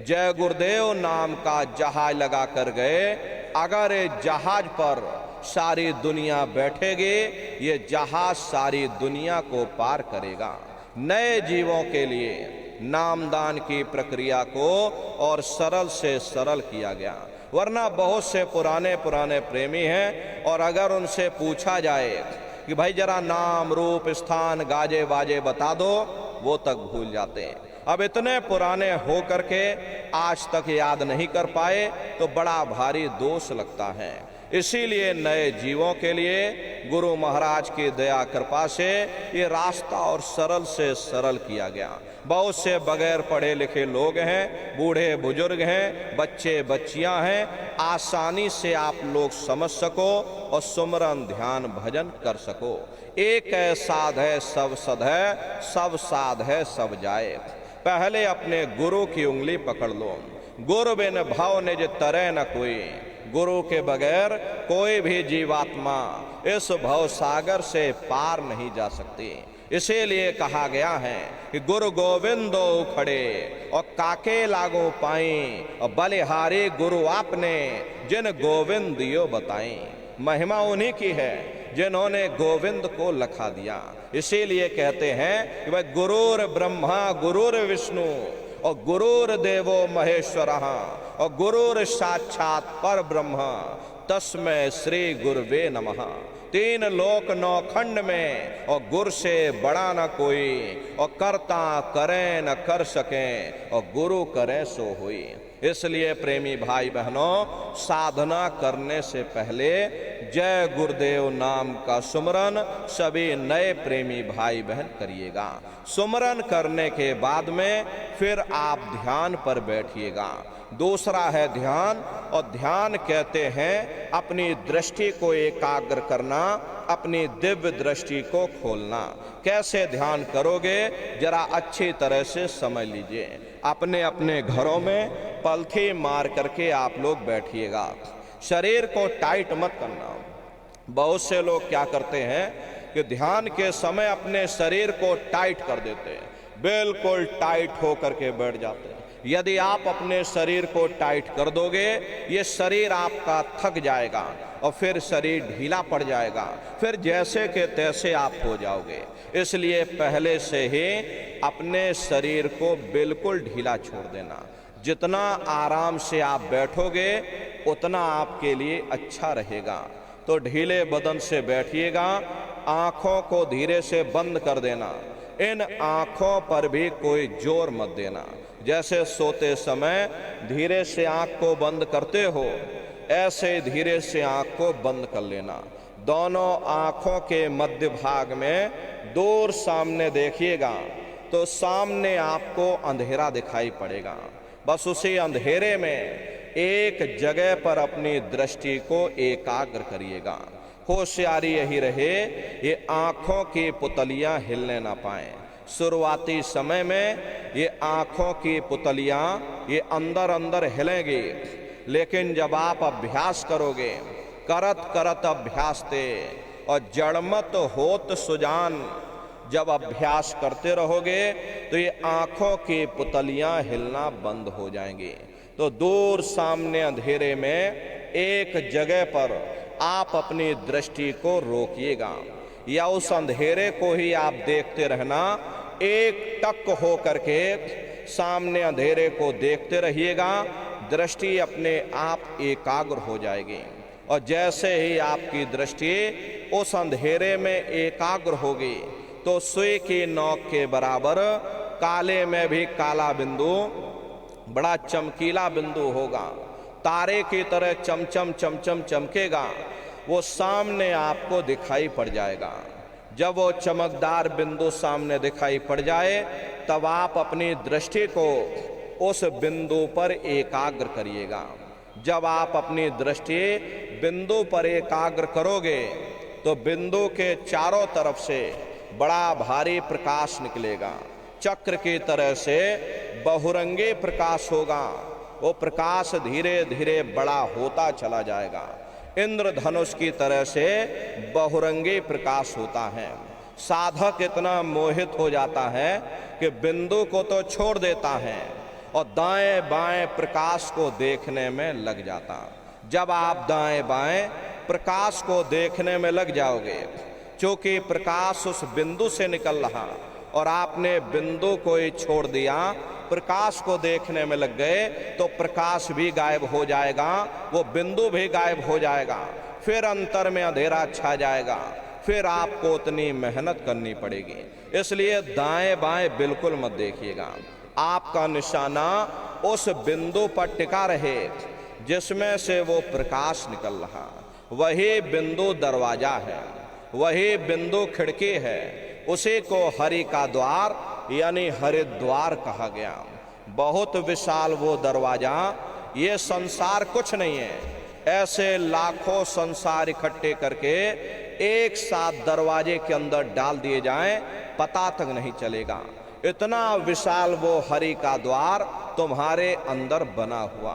जय गुरुदेव नाम का जहाज लगा कर गए। अगर जहाज पर सारी दुनिया बैठेगी, ये जहाज सारी दुनिया को पार करेगा। नए जीवों के लिए नामदान की प्रक्रिया को और सरल से सरल किया गया। वरना बहुत से पुराने पुराने प्रेमी हैं, और अगर उनसे पूछा जाए कि भाई जरा नाम रूप स्थान गाजे बाजे बता दो, वो तक भूल जाते हैं। अब इतने पुराने हो करके आज तक याद नहीं कर पाए तो बड़ा भारी दोष लगता है। इसीलिए नए जीवों के लिए गुरु महाराज की दया कृपा से ये रास्ता और सरल से सरल किया गया। बहुत से बगैर पढ़े लिखे लोग हैं, बूढ़े बुजुर्ग हैं, बच्चे बच्चियां हैं, आसानी से आप लोग समझ सको और सुमरन ध्यान भजन कर सको। एक है साध है सब सद है, सब साध है सब जाए। पहले अपने गुरु की उंगली पकड़ लो। गुरु बिन भव निज तरे न कोई, गुरु के बगैर कोई भी जीवात्मा इस भव सागर से पार नहीं जा सकती। इसीलिए कहा गया है कि गुरु गोविंदो खड़े और काके लागो पाई, और बलिहारी गुरु आपने जिन गोविंद दियो बताई। महिमा उन्हीं की है जिन्होंने गोविंद को लखा दिया। इसीलिए कहते हैं कि भाई गुरुर ब्रह्मा गुरुर विष्णु और गुरुर देवो महेश्वर और गुरुर साक्षात पर ब्रह्म तस्मै श्री गुरुवे नमः। तीन लोक नौ खंड में और गुरु से बड़ा न कोई, और करता करे न कर सके और गुरु करे सो हुई। इसलिए प्रेमी भाई बहनों, साधना करने से पहले जय गुरुदेव नाम का सुमरन सभी नए प्रेमी भाई बहन करिएगा। सुमरन करने के बाद में फिर आप ध्यान पर बैठिएगा। दूसरा है ध्यान, और ध्यान कहते हैं अपनी दृष्टि को एकाग्र करना, अपनी दिव्य दृष्टि को खोलना। कैसे ध्यान करोगे जरा अच्छी तरह से समझ लीजिए। अपने अपने घरों में पलथी मार करके आप लोग बैठिएगा। शरीर को टाइट मत करना। बहुत से लोग क्या करते हैं कि ध्यान के समय अपने शरीर को टाइट कर देते हैं, बिल्कुल टाइट हो करके बैठ जाते हैं। यदि आप अपने शरीर को टाइट कर दोगे, ये शरीर आपका थक जाएगा और फिर शरीर ढीला पड़ जाएगा, फिर जैसे के तैसे आप हो जाओगे। इसलिए पहले से ही अपने शरीर को बिल्कुल ढीला छोड़ देना। जितना आराम से आप बैठोगे उतना आपके लिए अच्छा रहेगा। तो ढीले बदन से बैठिएगा, आंखों को धीरे से बंद कर देना। इन आंखों पर भी कोई जोर मत देना। जैसे सोते समय धीरे से आंख को बंद करते हो, ऐसे धीरे से आंख को बंद कर लेना। दोनों आंखों के मध्य भाग में दूर सामने देखिएगा तो सामने आपको अंधेरा दिखाई पड़ेगा। बस उसी अंधेरे में एक जगह पर अपनी दृष्टि को एकाग्र करिएगा। होशियारी यही रहे ये आंखों की पुतलियां हिलने ना पाएं। शुरुआती समय में ये आंखों की पुतलियां ये अंदर अंदर हिलेंगी, लेकिन जब आप अभ्यास करोगे, करत करत अभ्यास ते और जड़मत होत सुजान, जब अभ्यास करते रहोगे तो ये आंखों की पुतलियां हिलना बंद हो जाएंगी। तो दूर सामने अंधेरे में एक जगह पर आप अपनी दृष्टि को रोकिएगा, या उस अंधेरे को ही आप देखते रहना। एक टक हो करके सामने अंधेरे को देखते रहिएगा, दृष्टि अपने आप एकाग्र हो जाएगी। और जैसे ही आपकी दृष्टि उस अंधेरे में एकाग्र होगी तो सुई की नोक के बराबर काले में भी काला बिंदु बड़ा चमकीला बिंदु होगा, तारे की तरह चमचम चमचम चमकेगा, वो सामने आपको दिखाई पड़ जाएगा। जब वो चमकदार बिंदु सामने दिखाई पड़ जाए तब आप अपनी दृष्टि को उस बिंदु पर एकाग्र करिएगा। जब आप अपनी दृष्टि बिंदु पर एकाग्र करोगे तो बिंदु के चारों तरफ से बड़ा भारी प्रकाश निकलेगा, चक्र की तरह से बहुरंगी प्रकाश होगा। वो प्रकाश धीरे धीरे बड़ा होता चला जाएगा, इंद्रधनुष की तरह से बहुरंगी प्रकाश होता है। साधक इतना मोहित हो जाता है कि बिंदु को तो छोड़ देता है और दाएं बाएं प्रकाश को देखने में लग जाता। जब आप दाएं बाएं प्रकाश को देखने में लग जाओगे, क्योंकि प्रकाश उस बिंदु से निकल रहा और आपने बिंदु को ही छोड़ दिया, प्रकाश को देखने में लग गए, तो प्रकाश भी गायब हो जाएगा, वो बिंदु भी गायब हो जाएगा, फिर अंतर में अंधेरा छा जाएगा, फिर आपको उतनी मेहनत करनी पड़ेगी। इसलिए दाएं बाएं बिल्कुल मत देखिएगा। आपका निशाना उस बिंदु पर टिका रहे जिसमें से वो प्रकाश निकल रहा। वही बिंदु दरवाजा है, वही बिंदु खिड़की है, उसी को हरि का द्वार यानी हरिद्वार कहा गया। बहुत विशाल वो दरवाजा, ये संसार कुछ नहीं है। ऐसे लाखों संसार इकट्ठे करके एक साथ दरवाजे के अंदर डाल दिए जाएं, पता तक नहीं चलेगा। इतना विशाल वो हरि का द्वार तुम्हारे अंदर बना हुआ,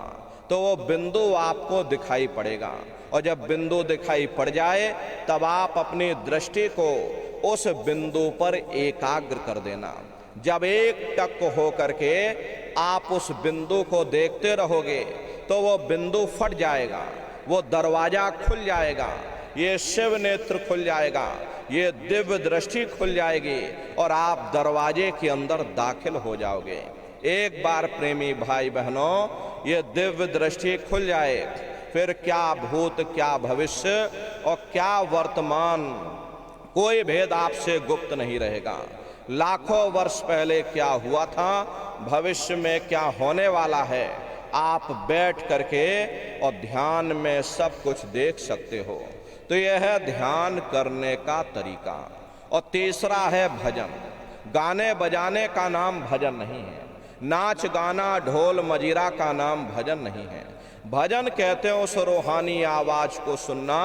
तो वो बिंदु आपको दिखाई पड़ेगा। और जब बिंदु दिखाई पड़ जाए तब आप अपनी दृष्टि को उस बिंदु पर एकाग्र कर देना। जब एक टक हो करके आप उस बिंदु को देखते रहोगे तो वो बिंदु फट जाएगा, वो दरवाजा खुल जाएगा, ये शिव नेत्र खुल जाएगा, ये दिव्य दृष्टि खुल जाएगी और आप दरवाजे के अंदर दाखिल हो जाओगे। एक बार प्रेमी भाई बहनों ये दिव्य दृष्टि खुल जाए, फिर क्या भूत क्या भविष्य और क्या वर्तमान कोई भेद आपसे गुप्त नहीं रहेगा। लाखों वर्ष पहले क्या हुआ था, भविष्य में क्या होने वाला है, आप बैठ करके और ध्यान में सब कुछ देख सकते हो। तो यह है ध्यान करने का तरीका। और तीसरा है भजन। गाने बजाने का नाम भजन नहीं है, नाच गाना ढोल मजीरा का नाम भजन नहीं है। भजन कहते हैं उस रूहानी आवाज को सुनना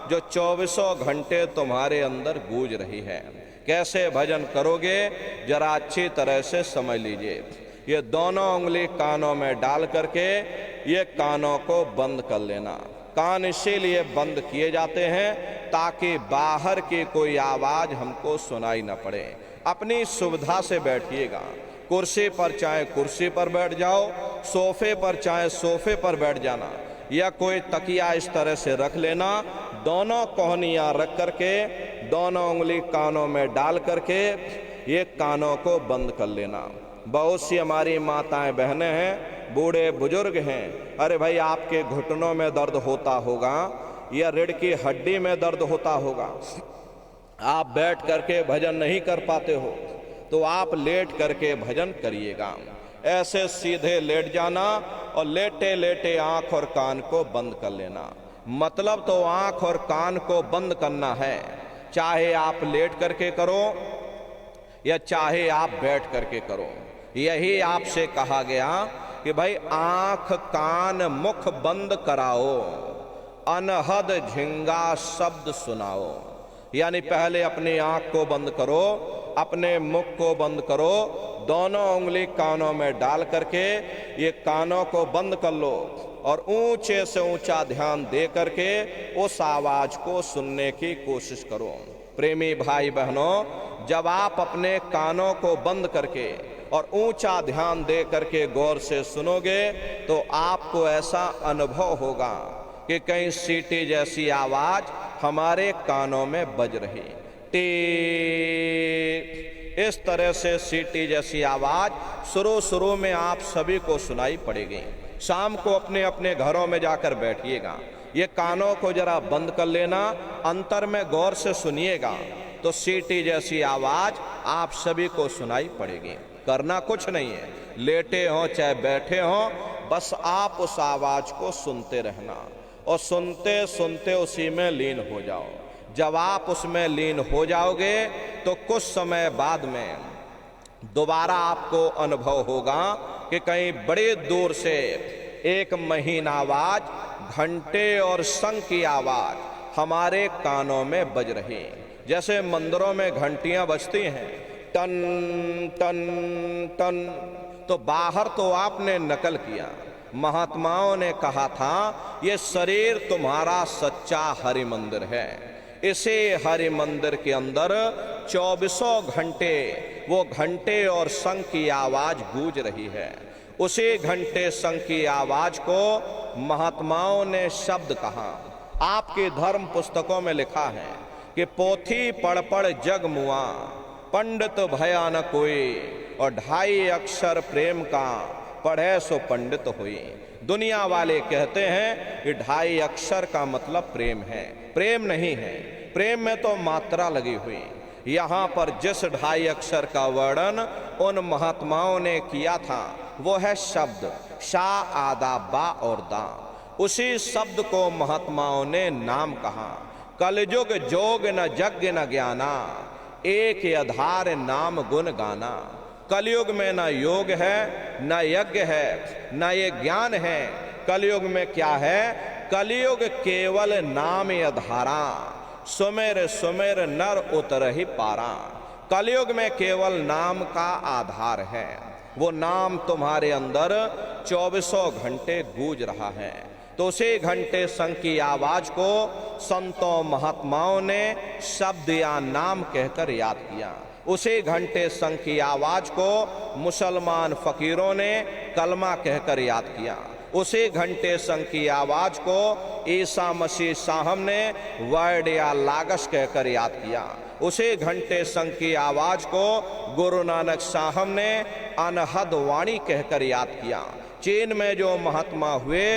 जो 24 घंटे तुम्हारे अंदर गूंज रही है। कैसे भजन करोगे जरा अच्छी तरह से समझ लीजिए। ये दोनों उंगली कानों में डाल करके ये कानों को बंद कर लेना। कान इसीलिए बंद किए जाते हैं ताकि बाहर की कोई आवाज हमको सुनाई न पड़े। अपनी सुविधा से बैठिएगा, कुर्सी पर चाहे कुर्सी पर बैठ जाओ, सोफे पर चाहे सोफे पर बैठ जाना, या कोई तकिया इस तरह से रख लेना, दोनों कोहनियाँ रख करके दोनों उंगली कानों में डाल करके ये कानों को बंद कर लेना। बहुत सी हमारी माताएं बहनें हैं, बूढ़े बुजुर्ग हैं, अरे भाई आपके घुटनों में दर्द होता होगा या रीढ़ की हड्डी में दर्द होता होगा, आप बैठ करके भजन नहीं कर पाते हो तो आप लेट करके भजन करिएगा। ऐसे सीधे लेट जाना और लेटे लेटे आंख और कान को बंद कर लेना। मतलब तो आंख और कान को बंद करना है, चाहे आप लेट करके करो या चाहे आप बैठ करके करो। यही आपसे कहा गया कि भाई आंख कान मुख बंद कराओ, अनहद झिंगा शब्द सुनाओ। यानी पहले अपनी आंख को बंद करो, अपने मुख को बंद करो, दोनों उंगली कानों में डाल करके ये कानों को बंद कर लो और ऊंचे से ऊंचा ध्यान दे करके उस आवाज को सुनने की कोशिश करो। प्रेमी भाई बहनों, जब आप अपने कानों को बंद करके और ऊंचा ध्यान दे करके गौर से सुनोगे तो आपको ऐसा अनुभव होगा कि कहीं सीटी जैसी आवाज हमारे कानों में बज रही। टी, इस तरह से सीटी जैसी आवाज शुरू में आप सभी को सुनाई पड़ेगी। शाम को अपने अपने घरों में जाकर बैठिएगा, ये कानों को जरा बंद कर लेना, अंतर में गौर से सुनिएगा तो सीटी जैसी आवाज आप सभी को सुनाई पड़ेगी। करना कुछ नहीं है, लेटे हो चाहे बैठे हो, बस आप उस आवाज को सुनते रहना और सुनते सुनते उसी में लीन हो जाओ। जब आप उसमें लीन हो जाओगे तो कुछ समय बाद में दोबारा आपको अनुभव होगा कि कहीं बड़े दूर से एक महीन आवाज, घंटे और शंख की आवाज हमारे कानों में बज रही। जैसे मंदिरों में घंटियां बजती हैं, टन टन टन, तो बाहर तो आपने नकल किया। महात्माओं ने कहा था ये शरीर तुम्हारा सच्चा हरि मंदिर है। इसे हरि मंदिर के अंदर 24 घंटे वो घंटे और शंख की आवाज गूंज रही है। उसी घंटे शंख की आवाज को महात्माओं ने शब्द कहा। आपके धर्म पुस्तकों में लिखा है कि पोथी पढ़ पढ़ जग मुआ, पंडित भया न कोई, और 2.5 अक्षर प्रेम का पढ़े सो पंडित हुई। दुनिया वाले कहते हैं कि 2.5 अक्षर का मतलब प्रेम है। प्रेम नहीं है, प्रेम में तो मात्रा लगी हुई। यहाँ पर जिस 2.5 अक्षर का वर्णन उन महात्माओं ने किया था वो है शब्द शा, आदा, बा और दा। उसी शब्द को महात्माओं ने नाम कहा। कलयुग जोग न यज्ञ न ज्ञाना, एक आधार नाम गुण गाना। कलयुग में न योग है, न यज्ञ है, न ये ज्ञान है। कलयुग में क्या है? कलयुग केवल नाम आधारा, सुमेर सुमेर नर उतर ही पारा। कलयुग में केवल नाम का आधार है। वो नाम तुम्हारे अंदर 24 घंटे गूंज रहा है। तो उसी घंटे शंख की आवाज को संतों महात्माओं ने शब्द या नाम कहकर याद किया। उसी घंटे शंख की आवाज को मुसलमान फकीरों ने कलमा कहकर याद किया। उसी घंटे शंख की आवाज को ईसा मसीह साहब ने वर्ड या लागस कहकर याद किया। उसी घंटे शंख की आवाज को गुरु नानक साहब ने अनहद वाणी कहकर याद किया। चीन में जो महात्मा हुए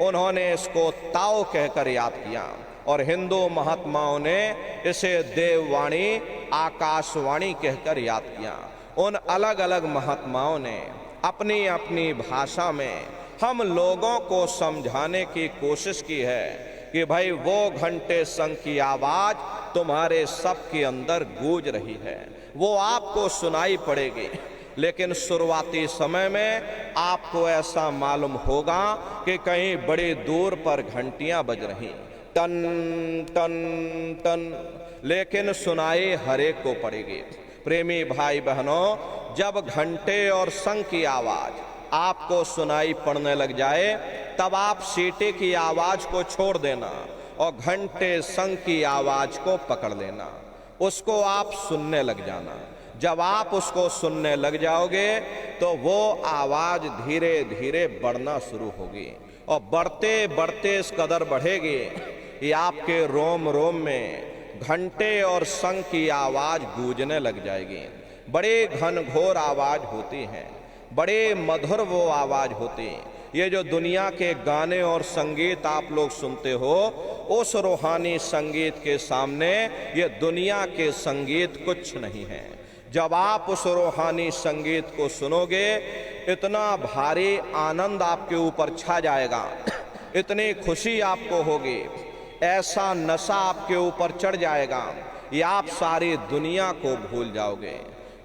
उन्होंने इसको ताओ कहकर याद किया, और हिंदू महात्माओं ने इसे देववाणी, आकाशवाणी कहकर याद किया। उन अलग अलग महात्माओं ने अपनी अपनी भाषा में हम लोगों को समझाने की कोशिश की है कि भाई वो घंटे शंख की आवाज तुम्हारे सबके अंदर गूंज रही है, वो आपको सुनाई पड़ेगी। लेकिन शुरुआती समय में आपको ऐसा मालूम होगा कि कहीं बड़ी दूर पर घंटियां बज रही, टन टन टन, लेकिन सुनाई हरेक को पड़ेगी। प्रेमी भाई बहनों, जब घंटे और शंख की आवाज आपको सुनाई पड़ने लग जाए तब आप सीटी की आवाज को छोड़ देना और घंटे शंख की आवाज को पकड़ लेना, उसको आप सुनने लग जाना। जब आप उसको सुनने लग जाओगे तो वो आवाज धीरे धीरे बढ़ना शुरू होगी, और बढ़ते बढ़ते इस कदर बढ़ेगी कि आपके रोम रोम में घंटे और शंख की आवाज गूंजने लग जाएगी। बड़े घनघोर आवाज होती है, बड़े मधुर वो आवाज होती। ये जो दुनिया के गाने और संगीत आप लोग सुनते हो, उस रूहानी संगीत के सामने ये दुनिया के संगीत कुछ नहीं है। जब आप उस रूहानी संगीत को सुनोगे, इतना भारी आनंद आपके ऊपर छा जाएगा, इतनी खुशी आपको होगी, ऐसा नशा आपके ऊपर चढ़ जाएगा कि आप सारी दुनिया को भूल जाओगे,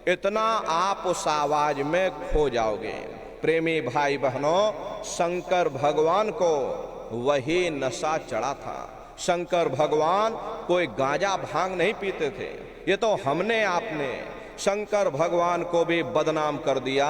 इतना आप उस आवाज में खो जाओगे। प्रेमी भाई बहनों, शंकर भगवान को वही नशा चढ़ा था। शंकर भगवान कोई गांजा भांग नहीं पीते थे। ये तो हमने आपने शंकर भगवान को भी बदनाम कर दिया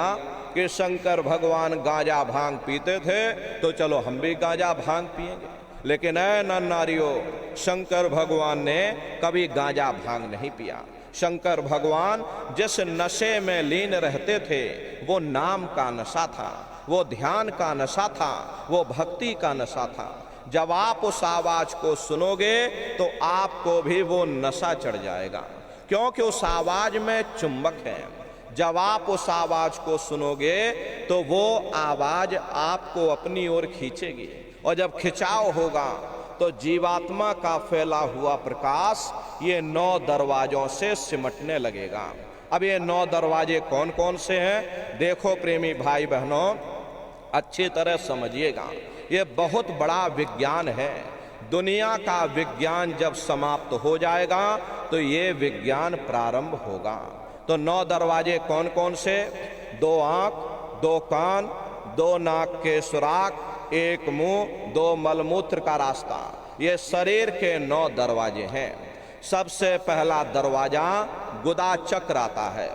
कि शंकर भगवान गांजा भांग पीते थे तो चलो हम भी गांजा भांग पिएंगे। लेकिन ऐ नर नारियों, शंकर भगवान ने कभी गांजा भांग नहीं पिया। शंकर भगवान जिस नशे में लीन रहते थे वो नाम का नशा था, वो ध्यान का नशा था, वो भक्ति का नशा था। जब आप उस आवाज को सुनोगे तो आपको भी वो नशा चढ़ जाएगा, क्योंकि उस आवाज में चुंबक है। जब आप उस आवाज को सुनोगे तो वो आवाज आपको अपनी ओर खींचेगी, और जब खिंचाव होगा तो जीवात्मा का फैला हुआ प्रकाश ये 9 दरवाजों से सिमटने लगेगा। अब ये 9 दरवाजे कौन कौन से हैं? देखो प्रेमी भाई बहनों, अच्छी तरह समझिएगा, ये बहुत बड़ा विज्ञान है। दुनिया का विज्ञान जब समाप्त हो जाएगा तो ये विज्ञान प्रारंभ होगा। तो 9 दरवाजे कौन कौन से? 2 आंख, 2 कान, 2 नाक के सुराख, 1 मुंह, 2 मलमूत्र का रास्ता, ये शरीर के 9 दरवाजे हैं। सबसे पहला दरवाजा गुदा चक्र आता है।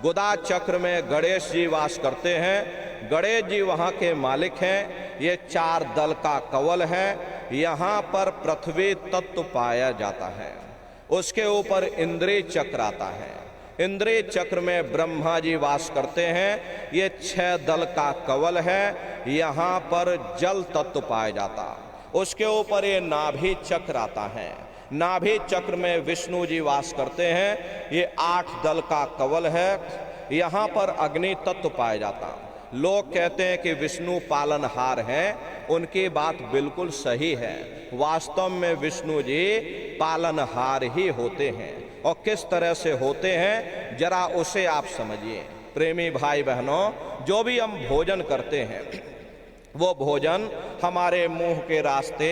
गुदा चक्र में गणेश जी वास करते हैं। गणेश जी वहाँ के मालिक हैं। ये 4 दल का कवल है। यहाँ पर पृथ्वी तत्व पाया जाता है। उसके ऊपर इंद्रिय चक्र आता है। इंद्रिय चक्र में ब्रह्मा जी वास करते हैं। ये 6 दल का कवल है। यहाँ पर जल तत्व पाया जाता। उसके ऊपर ये नाभि चक्र आता है। नाभि चक्र में विष्णु जी वास करते हैं। ये 8 दल का कवल है। यहाँ पर अग्नि तत्व पाया जाता। लोग कहते हैं कि विष्णु पालनहार हैं, उनकी बात बिल्कुल सही है। वास्तव में विष्णु जी पालनहार ही होते हैं। और किस तरह से होते हैं जरा उसे आप समझिए। प्रेमी भाई बहनों, जो भी हम भोजन करते हैं वो भोजन हमारे मुंह के रास्ते,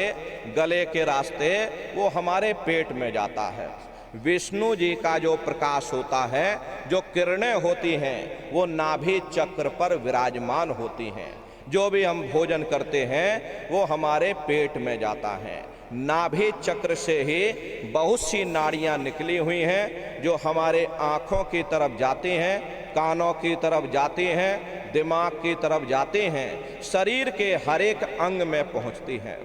गले के रास्ते, वो हमारे पेट में जाता है। विष्णु जी का जो प्रकाश होता है, जो किरणें होती हैं, वो नाभि चक्र पर विराजमान होती हैं। जो भी हम भोजन करते हैं वो हमारे पेट में जाता है। नाभि चक्र से ही बहुत सी नाड़ियां निकली हुई हैं जो हमारे आँखों की तरफ जाती हैं, कानों की तरफ जाती हैं, दिमाग की तरफ जाती हैं, शरीर के हर एक अंग में पहुंचती हैं।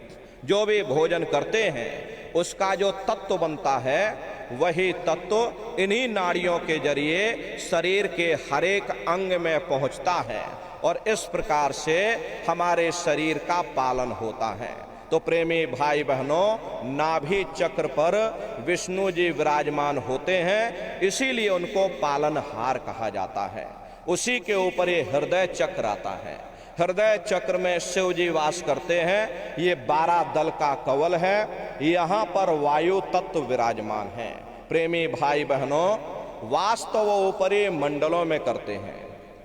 जो भी भोजन करते हैं उसका जो तत्व बनता है वही तत्व इन्हीं नाड़ियों के जरिए शरीर के हर एक अंग में पहुंचता है और इस प्रकार से हमारे शरीर का पालन होता है। तो प्रेमी भाई बहनों, नाभि चक्र पर विष्णु जी विराजमान होते हैं, इसीलिए उनको पालनहार कहा जाता है। उसी के ऊपर ये हृदय चक्र आता है। हृदय चक्र में शिव जी वास करते हैं। ये 12 दल का कवल है। यहाँ पर वायु तत्व विराजमान है। प्रेमी भाई बहनों, वास तो वो ऊपरी मंडलों में करते हैं,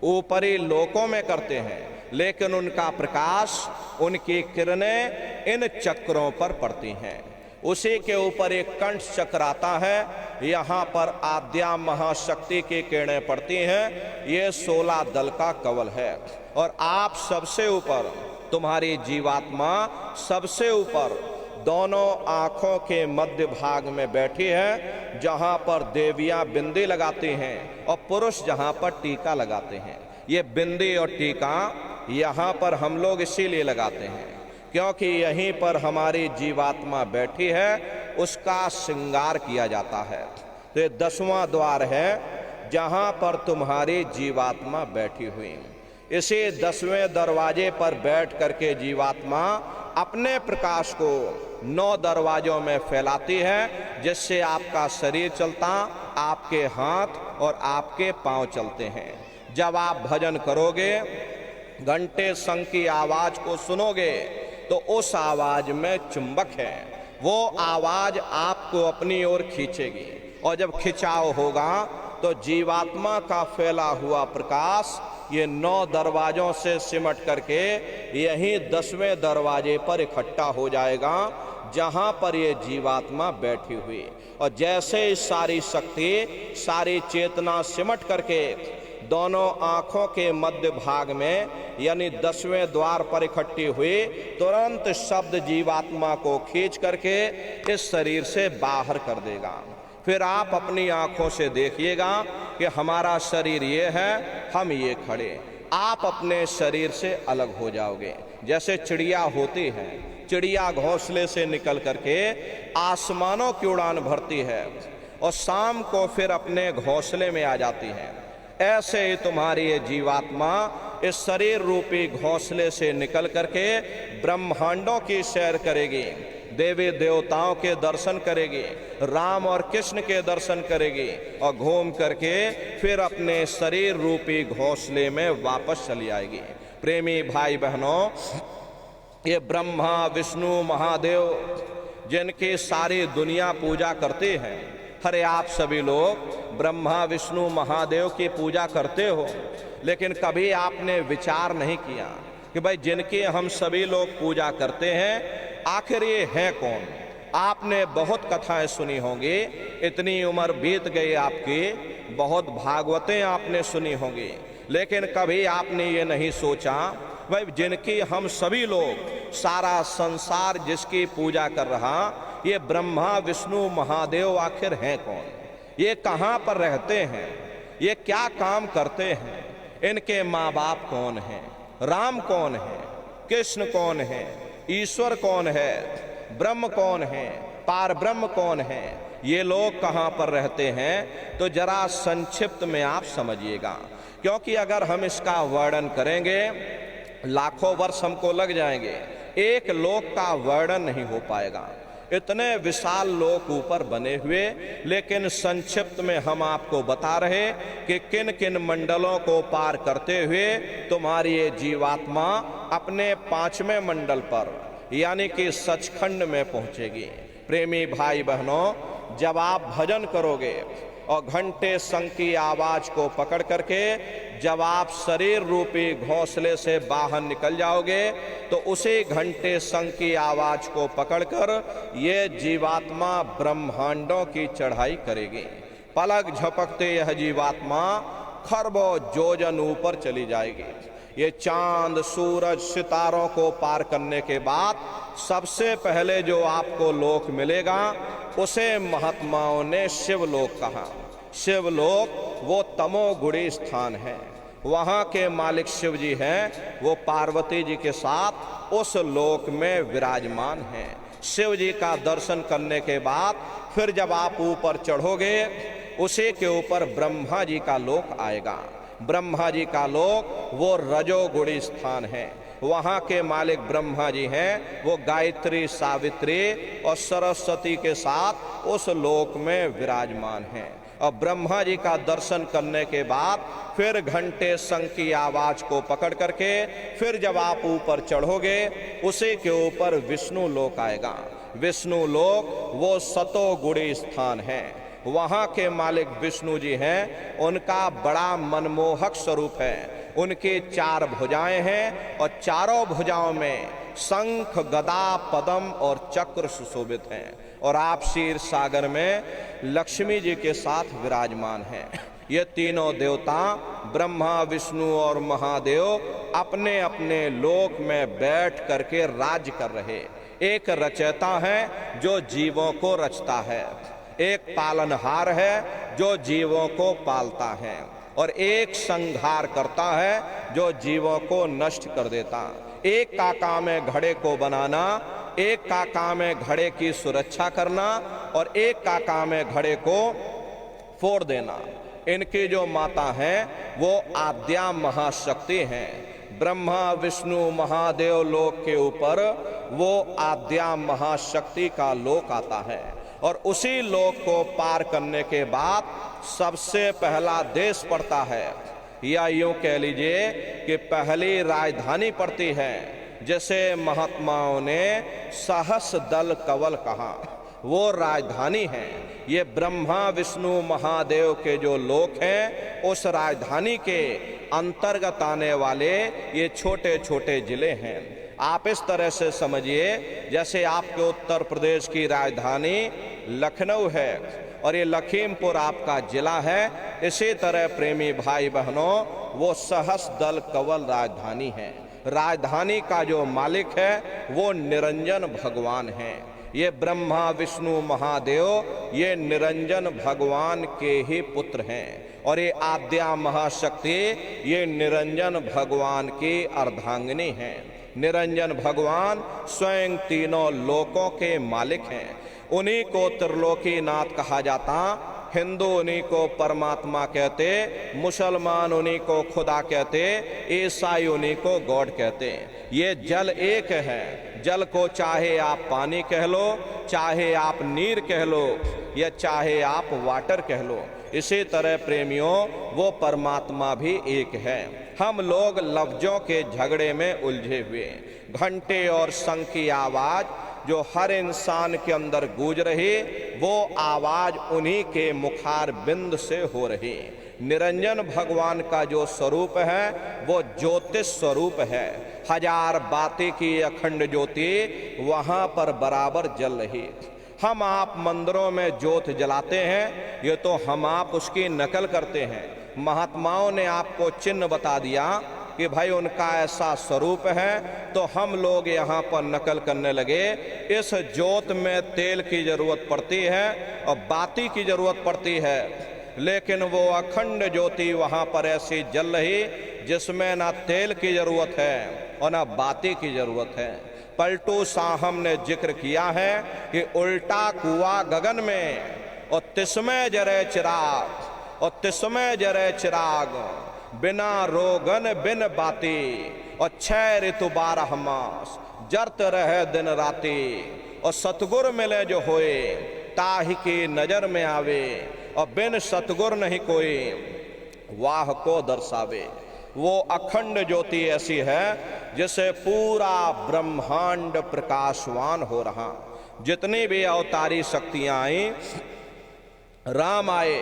ऊपरी लोकों में करते हैं, लेकिन उनका प्रकाश, उनकी किरणें इन चक्रों पर पड़ती हैं। उसी के ऊपर एक कंठ चक्र आता है। यहाँ पर आद्या महाशक्ति की किरणें पड़ती हैं। ये 16 दल का कवल है। और आप सबसे ऊपर, तुम्हारी जीवात्मा सबसे ऊपर दोनों आँखों के मध्य भाग में बैठी है, जहाँ पर देवियाँ बिंदी लगाती हैं और पुरुष जहाँ पर टीका लगाते हैं। ये बिंदी और टीका यहाँ पर हम लोग इसीलिए लगाते हैं क्योंकि यहीं पर हमारी जीवात्मा बैठी है, उसका श्रृंगार किया जाता है। तो ये 10वां द्वार है जहाँ पर तुम्हारी जीवात्मा बैठी हुई। इसी 10वें दरवाजे पर बैठ करके जीवात्मा अपने प्रकाश को 9 दरवाजों में फैलाती है, जिससे आपका शरीर चलता, आपके हाथ और आपके पांव चलते हैं। जब आप भजन करोगे, घंटे शंख की आवाज को सुनोगे, तो उस आवाज में चुंबक है, वो आवाज आपको अपनी ओर खींचेगी। और जब खिंचाव होगा तो जीवात्मा का फैला हुआ प्रकाश ये 9 दरवाजों से सिमट करके यहीं 10वें दरवाजे पर इकट्ठा हो जाएगा, जहां पर ये जीवात्मा बैठी हुई। और जैसे ही सारी शक्ति, सारी चेतना सिमट करके दोनों आँखों के मध्य भाग में यानी 10वें द्वार पर इकट्ठी हुई, तुरंत शब्द जीवात्मा को खींच करके इस शरीर से बाहर कर देगा। फिर आप अपनी आँखों से देखिएगा कि हमारा शरीर ये है, हम ये खड़े। आप अपने शरीर से अलग हो जाओगे। जैसे चिड़िया होती है, चिड़िया घोंसले से निकल करके आसमानों की उड़ान भरती है और शाम को फिर अपने घोंसले में आ जाती है। ऐसे ही तुम्हारी ये जीवात्मा इस शरीर रूपी घोंसले से निकल करके ब्रह्मांडों की सैर करेगी, देवी देवताओं के दर्शन करेगी, राम और कृष्ण के दर्शन करेगी और घूम करके फिर अपने शरीर रूपी घोंसले में वापस चली आएगी। प्रेमी भाई बहनों, ये ब्रह्मा, विष्णु, महादेव जिनकी सारी दुनिया पूजा करती है। अरे आप सभी लोग ब्रह्मा विष्णु महादेव की पूजा करते हो, लेकिन कभी आपने विचार नहीं किया कि भाई जिनकी हम सभी लोग पूजा करते हैं आखिर ये हैं कौन। आपने बहुत कथाएं सुनी होंगी, इतनी उम्र बीत गई आपकी, बहुत भागवतें आपने सुनी होंगी, लेकिन कभी आपने ये नहीं सोचा भाई जिनकी हम सभी लोग, सारा संसार जिसकी पूजा कर रहा, ये ब्रह्मा विष्णु महादेव आखिर हैं कौन, ये कहाँ पर रहते हैं, ये क्या काम करते हैं, इनके माँ बाप कौन हैं, राम कौन है, कृष्ण कौन है, ईश्वर कौन है, ब्रह्म कौन है, पार ब्रह्म कौन है, ये लोग कहाँ पर रहते हैं। तो जरा संक्षिप्त में आप समझिएगा, क्योंकि अगर हम इसका वर्णन करेंगे लाखों वर्ष हमको लग जाएंगे, एक लोक का वर्णन नहीं हो पाएगा। इतने विशाल लोक ऊपर बने हुए, लेकिन संक्षिप्त में हम आपको बता रहे कि किन किन मंडलों को पार करते हुए तुम्हारी ये जीवात्मा अपने 5वें मंडल पर यानी कि सचखंड में पहुंचेगी। प्रेमी भाई बहनों, जब आप भजन करोगे और घंटे संग की आवाज को पकड़ करके जब आप शरीर रूपी घोंसले से बाहर निकल जाओगे, तो उसी घंटे संग की आवाज को पकड़कर ये जीवात्मा ब्रह्मांडों की चढ़ाई करेगी। पलक झपकते यह जीवात्मा खरबों योजन ऊपर चली जाएगी। ये चांद सूरज सितारों को पार करने के बाद सबसे पहले जो आपको लोक मिलेगा उसे महात्माओं ने शिवलोक कहा। शिवलोक वो तमोगुणी स्थान है, वहाँ के मालिक शिव जी हैं, वो पार्वती जी के साथ उस लोक में विराजमान हैं। शिव जी का दर्शन करने के बाद फिर जब आप ऊपर चढ़ोगे, उसी के ऊपर ब्रह्मा जी का लोक आएगा। ब्रह्मा जी का लोक वो रजोगुणी स्थान है, वहाँ के मालिक ब्रह्मा जी हैं, वो गायत्री सावित्री और सरस्वती के साथ उस लोक में विराजमान हैं। और ब्रह्मा जी का दर्शन करने के बाद फिर घंटे संग की आवाज को पकड़ करके फिर जब आप ऊपर चढ़ोगे, उसी के ऊपर विष्णु लोक आएगा। विष्णु लोक वो सतोगुणी स्थान है, वहाँ के मालिक विष्णु जी हैं, उनका बड़ा मनमोहक स्वरूप है। उनकी 4 भुजाएं हैं और चारों भुजाओं में शंख गदा पद्म और चक्र सुशोभित हैं, और आप क्षीर सागर में लक्ष्मी जी के साथ विराजमान हैं। ये तीनों देवता ब्रह्मा विष्णु और महादेव अपने अपने लोक में बैठ करके राज्य कर रहे। एक रचयिता है जो जीवों को रचता है, एक पालनहार है जो जीवों को पालता है, और एक संहार करता है जो जीवों को नष्ट कर देता। एक का काम है घड़े को बनाना, एक का काम है घड़े की सुरक्षा करना, और एक का काम है घड़े को फोड़ देना। इनकी जो माता हैं वो आद्या महाशक्ति हैं। ब्रह्मा विष्णु महादेव लोक के ऊपर वो आद्या महाशक्ति का लोक आता है, और उसी लोक को पार करने के बाद सबसे पहला देश पड़ता है, या यूं कह लीजिए कि पहली राजधानी पड़ती है, जैसे महात्माओं ने सहस दल कवल कहा, वो राजधानी है। ये ब्रह्मा विष्णु महादेव के जो लोक हैं, उस राजधानी के अंतर्गत आने वाले ये छोटे छोटे जिले हैं। आप इस तरह से समझिए जैसे आपके उत्तर प्रदेश की राजधानी लखनऊ है और ये लखीमपुर आपका जिला है, इसी तरह प्रेमी भाई बहनों वो सहस दल कवल राजधानी है। राजधानी का जो मालिक है वो निरंजन भगवान है। ये ब्रह्मा विष्णु महादेव ये निरंजन भगवान के ही पुत्र हैं, और ये आद्या महाशक्ति ये निरंजन भगवान की अर्धांगिनी हैं। निरंजन भगवान स्वयं तीनों लोकों के मालिक हैं। उन्हीं को त्रिलोकीनाथ कहा जाता। हिंदू उन्हीं को परमात्मा कहते, मुसलमान उन्हीं को खुदा कहते, ईसाई उन्हीं को गॉड कहते। ये जल एक है। जल को चाहे आप पानी कह लो, चाहे आप नीर कह लो, या चाहे आप वाटर कह लो। इसी तरह प्रेमियों वो परमात्मा भी एक है। हम लोग लफ्जों के झगड़े में उलझे हुए, घंटे और शंख की आवाज जो हर इंसान के अंदर गूंज रही, वो आवाज उन्हीं के मुखार बिंद से हो रही। निरंजन भगवान का जो स्वरूप है वो ज्योतिष स्वरूप है। हजार बातें की अखंड ज्योति वहां पर बराबर जल रही। हम आप मंदिरों में ज्योत जलाते हैं, ये तो हम आप उसकी नकल करते हैं। महात्माओं ने आपको चिन्ह बता दिया कि भाई उनका ऐसा स्वरूप है, तो हम लोग यहाँ पर नकल करने लगे। इस ज्योत में तेल की जरूरत पड़ती है और बाती की जरूरत पड़ती है, लेकिन वो अखंड ज्योति वहाँ पर ऐसी जल रही जिसमें ना तेल की जरूरत है और ना बाती की जरूरत है। पलटू साहब ने जिक्र किया है कि उल्टा कुआ गगन में और तिसमें जरे चिराग, और तिसमें जरे चिराग, बिना रोगन बिन बाती, और 6 ऋतु 12 मास, जरत रहे दिन राती, और सतगुर मिले जो होए ताहि की नजर में आवे, और बिन सतगुर नहीं कोई वाह को दर्शावे। वो अखंड ज्योति ऐसी है जिसे पूरा ब्रह्मांड प्रकाशवान हो रहा। जितनी भी अवतारी शक्तियां आई, राम आए,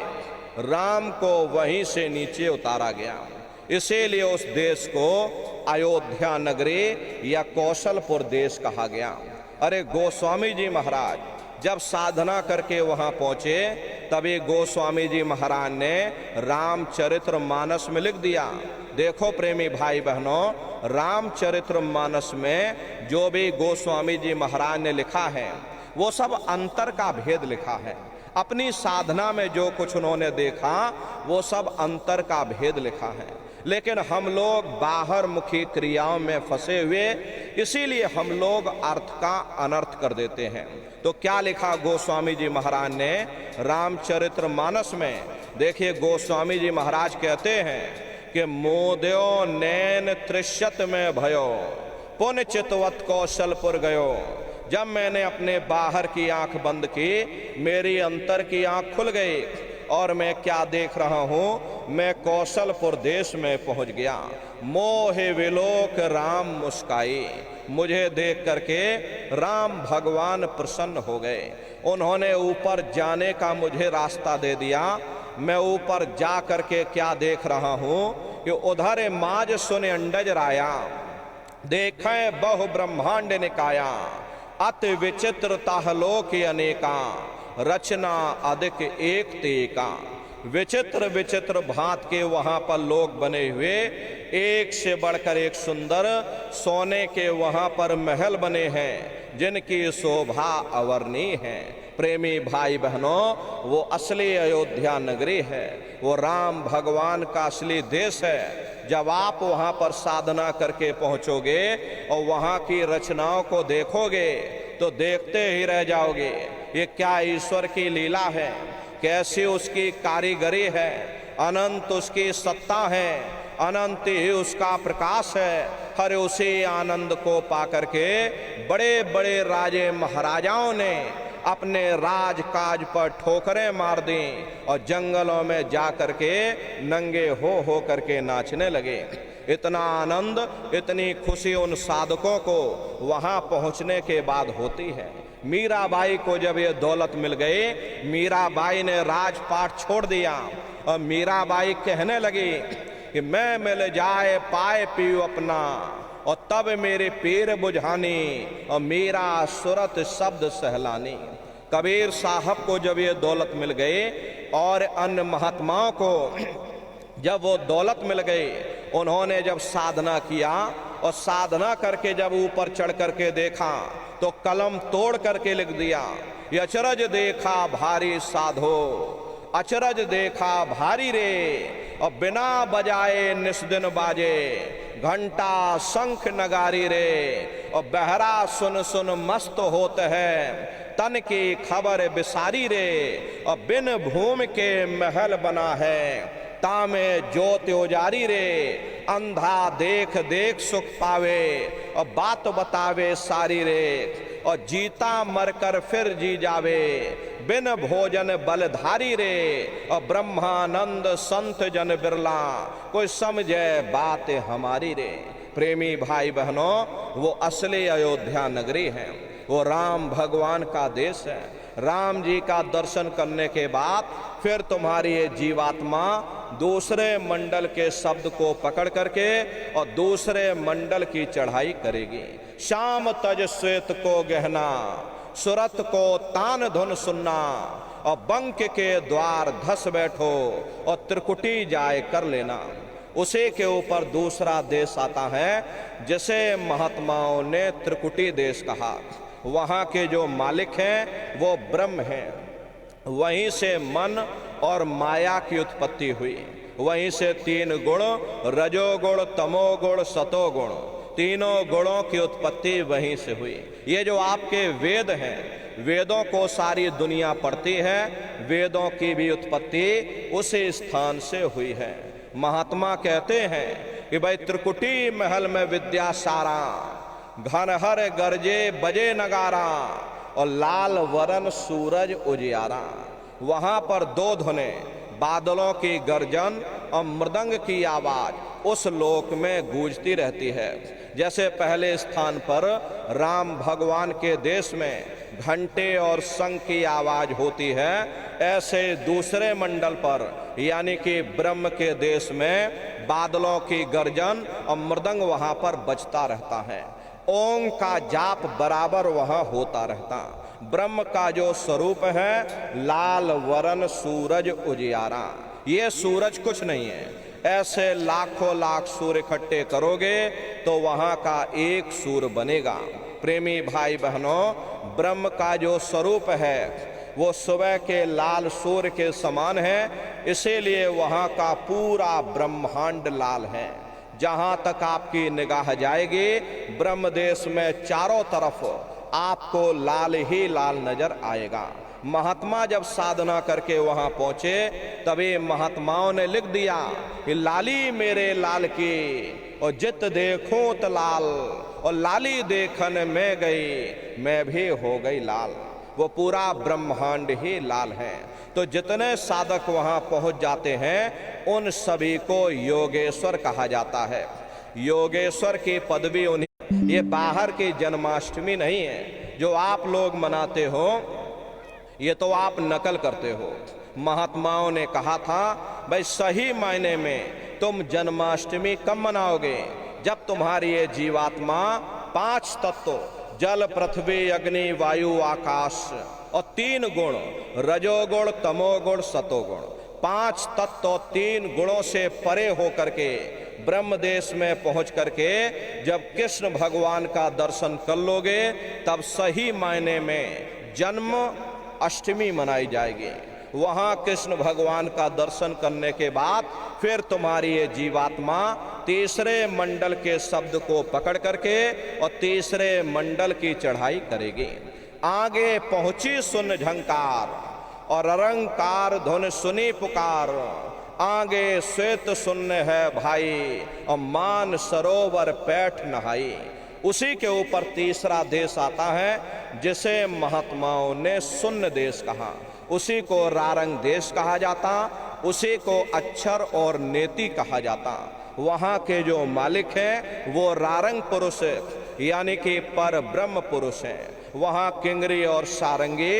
राम को वहीं से नीचे उतारा गया। इसीलिए उस देश को अयोध्या नगरी या कौशलपुर देश कहा गया। अरे गोस्वामी जी महाराज जब साधना करके वहां पहुंचे, तभी गोस्वामी जी महाराज ने रामचरित्र मानस में लिख दिया। देखो प्रेमी भाई बहनों, रामचरित्र मानस में जो भी गोस्वामी जी महाराज ने लिखा है वो सब अंतर का भेद लिखा है। अपनी साधना में जो कुछ उन्होंने देखा वो सब अंतर का भेद लिखा है। लेकिन हम लोग बाहर मुखी क्रियाओं में फंसे हुए, इसीलिए हम लोग अर्थ का अनर्थ कर देते हैं। तो क्या लिखा गोस्वामी जी महाराज ने रामचरित्र मानस में? देखिए गोस्वामी जी महाराज कहते हैं कि मोदयो नैन त्रिशत में भयो, पुण्य चितवत कौशलपुर गयो। जब मैंने अपने बाहर की आंख बंद की, मेरी अंतर की आंख खुल गई और मैं क्या देख रहा हूं, मैं कौशलपुर देश में पहुंच गया। मोहे विलोक राम मुस्काई, मुझे देख करके राम भगवान प्रसन्न हो गए। उन्होंने ऊपर जाने का मुझे रास्ता दे दिया। मैं ऊपर जा करके क्या देख रहा हूं कि उधर माज सुने अंडज राया, देखें बहु ब्रह्मांड निकाया, अति विचित्र ताहलोक अनेका, रचना अधिक एक तेका। विचित्र विचित्र भांत के वहां पर लोग बने हुए, एक से बढ़कर एक सुंदर सोने के वहां पर महल बने हैं जिनकी शोभा अवर्णीय है। प्रेमी भाई बहनों, वो असली अयोध्या नगरी है, वो राम भगवान का असली देश है। जब आप वहां पर साधना करके पहुंचोगे और वहां की रचनाओं को देखोगे तो देखते ही रह जाओगे, ये क्या ईश्वर की लीला है, कैसी उसकी कारीगरी है, अनंत उसकी सत्ता है, अनंत ही उसका प्रकाश है। हर उसी आनंद को पाकर के बड़े बड़े राजे महाराजाओं ने अपने राजकाज पर ठोकरें मार दी और जंगलों में जा करके नंगे हो करके नाचने लगे। इतना आनंद, इतनी खुशी उन साधकों को वहां पहुंचने के बाद होती है। मीराबाई को जब ये दौलत मिल गई, मीराबाई ने राजपाट छोड़ दिया और मीराबाई कहने लगी कि मैं मिल जाए पाए पीऊ अपना, और तब मेरे पीर बुझानी और मेरा सुरत शब्द सहलानी। कबीर साहब को जब ये दौलत मिल गई और अन्य महात्माओं को जब वो दौलत मिल गई, उन्होंने जब साधना किया और साधना करके जब ऊपर चढ़ करके देखा तो कलम तोड़ करके लिख दिया, ये अचरज देखा भारी साधो, अचरज देखा भारी रे, और बिना बजाए निस्दिन बाजे, घंटा शंख नगारी रे, और बहरा सुन सुन मस्त होते हैं, तन की खबर बिसारी रे, और बिन भूमि के महल बना है, तामे ज्योति उजारी रे, अंधा देख देख सुख पावे और बात बतावे सारी रे, और जीता मरकर फिर जी जावे, बिन भोजन बलधारी रे, और ब्रह्मानंद संत जन बिरला, कोई समझे बात हमारी रे। प्रेमी भाई बहनों, वो असली अयोध्या नगरी है। वो राम भगवान का देश है। राम जी का दर्शन करने के बाद फिर तुम्हारी ये जीवात्मा दूसरे मंडल के शब्द को पकड़ करके और दूसरे मंडल की चढ़ाई करेगी। श्याम तज श्वेत को गहना, सुरत को तान धुन सुनना, और बंक के द्वार धस बैठो और त्रिकुटी जाए कर लेना। उसी के ऊपर दूसरा देश आता है जिसे महात्माओं ने त्रिकुटी देश कहा। वहाँ के जो मालिक हैं वो ब्रह्म हैं। वहीं से मन और माया की उत्पत्ति हुई। वहीं से तीन गुण, रजोगुण, तमोगुण, सतोगुण, तीनों गुणों की उत्पत्ति वहीं से हुई। ये जो आपके वेद हैं, वेदों को सारी दुनिया पढ़ती है, वेदों की भी उत्पत्ति उसी स्थान से हुई है। महात्मा कहते हैं कि भाई त्रिकुटी महल में विद्या सारा, घनहर गरजे बजे नगारा, और लाल वरन सूरज उजियारा। वहां पर दो धुने, बादलों की गर्जन और मृदंग की आवाज उस लोक में गूंजती रहती है। जैसे पहले स्थान पर राम भगवान के देश में घंटे और शंख की आवाज होती है, ऐसे दूसरे मंडल पर यानी कि ब्रह्म के देश में बादलों की गर्जन और मृदंग वहां पर बजता रहता है। ओम का जाप बराबर वहां होता रहता। ब्रह्म का जो स्वरूप है लाल वरन सूरज उजियारा। ये सूरज कुछ नहीं है, ऐसे लाखों लाख सूर्य इकट्ठे करोगे तो वहां का एक सूर्य बनेगा। प्रेमी भाई बहनों, ब्रह्म का जो स्वरूप है वो सुबह के लाल सूर्य के समान है, इसीलिए वहां का पूरा ब्रह्मांड लाल है। जहां तक आपकी निगाह जाएगी ब्रह्म देश में चारों तरफ आपको लाल ही लाल नजर आएगा। महात्मा जब साधना करके वहां पहुंचे तभी महात्माओं ने लिख दिया कि लाली मेरे लाल की, और जित देखूं त लाल, और लाली देखन में गई मैं भी हो गई लाल। वो पूरा ब्रह्मांड ही लाल है। तो जितने साधक वहां पहुंच जाते हैं उन सभी को योगेश्वर कहा जाता है। योगेश्वर की पदवी उन्हीं, ये बाहर की जन्माष्टमी नहीं है जो आप लोग मनाते हो, ये तो आप नकल करते हो। महात्माओं ने कहा था भाई सही मायने में तुम जन्माष्टमी कब मनाओगे? जब तुम्हारी ये जीवात्मा 5 तत्व जल, पृथ्वी, अग्नि, वायु, आकाश और 3 गुण, रजोगुण, तमोगुण, सतोगुण, 5 तत्व 3 गुणों से परे होकर के ब्रह्म देश में पहुंच करके जब कृष्ण भगवान का दर्शन कर लोगे तब सही मायने में जन्म अष्टमी मनाई जाएगी। वहां कृष्ण भगवान का दर्शन करने के बाद फिर तुम्हारी ये जीवात्मा तीसरे मंडल के शब्द को पकड़ करके और तीसरे मंडल की चढ़ाई करेगी। आगे पहुंची सुन झंकार और अरंकार धुन सुनी पुकार, आगे श्वेत सुन्न है भाई और मान सरोवर पैठ नहाई। उसी के ऊपर तीसरा देश आता है जिसे महात्माओं ने सुन्न देश कहा। उसी को रारंग देश कहा जाता, उसी को अक्षर और नेति कहा जाता। वहाँ के जो मालिक हैं वो रारंग पुरुष यानी कि पर ब्रह्म पुरुष हैं। वहाँ किंगरी और सारंगी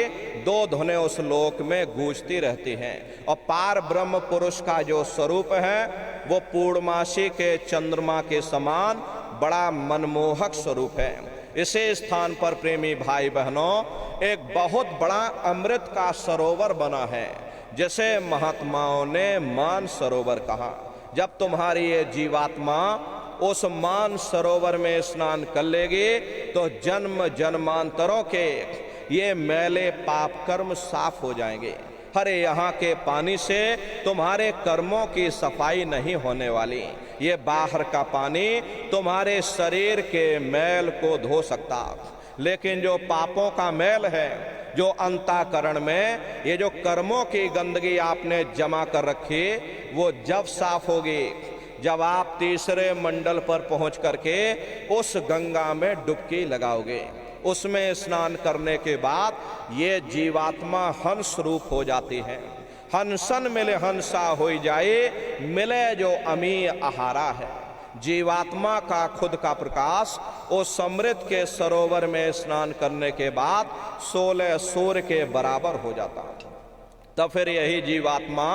2 धुनें उस लोक में गूंजती रहती हैं। और पार ब्रह्म पुरुष का जो स्वरूप है वो पूर्णमासी के चंद्रमा के समान बड़ा मनमोहक स्वरूप है। इसी स्थान पर प्रेमी भाई बहनों एक बहुत बड़ा अमृत का सरोवर बना है जिसे महात्माओं ने मान सरोवर कहा। जब तुम्हारी ये जीवात्मा उस मान सरोवर में स्नान कर लेगी तो जन्म जन्मांतरों के ये मैले पाप कर्म साफ हो जाएंगे। अरे यहाँ के पानी से तुम्हारे कर्मों की सफाई नहीं होने वाली। ये बाहर का पानी तुम्हारे शरीर के मैल को धो सकता, लेकिन जो पापों का मैल है, जो अंतःकरण में ये जो कर्मों की गंदगी आपने जमा कर रखी, वो जब साफ होगी जब आप तीसरे मंडल पर पहुंच करके उस गंगा में डुबकी लगाओगे। उसमें स्नान करने के बाद ये जीवात्मा हंस रूप हो जाती है। हंसन मिले हंसा हो जाए, मिले जो अमी आहारा है। जीवात्मा का खुद का प्रकाश उस अमृत के सरोवर में स्नान करने के बाद 16 सूर्य के बराबर हो जाता। तब फिर यही जीवात्मा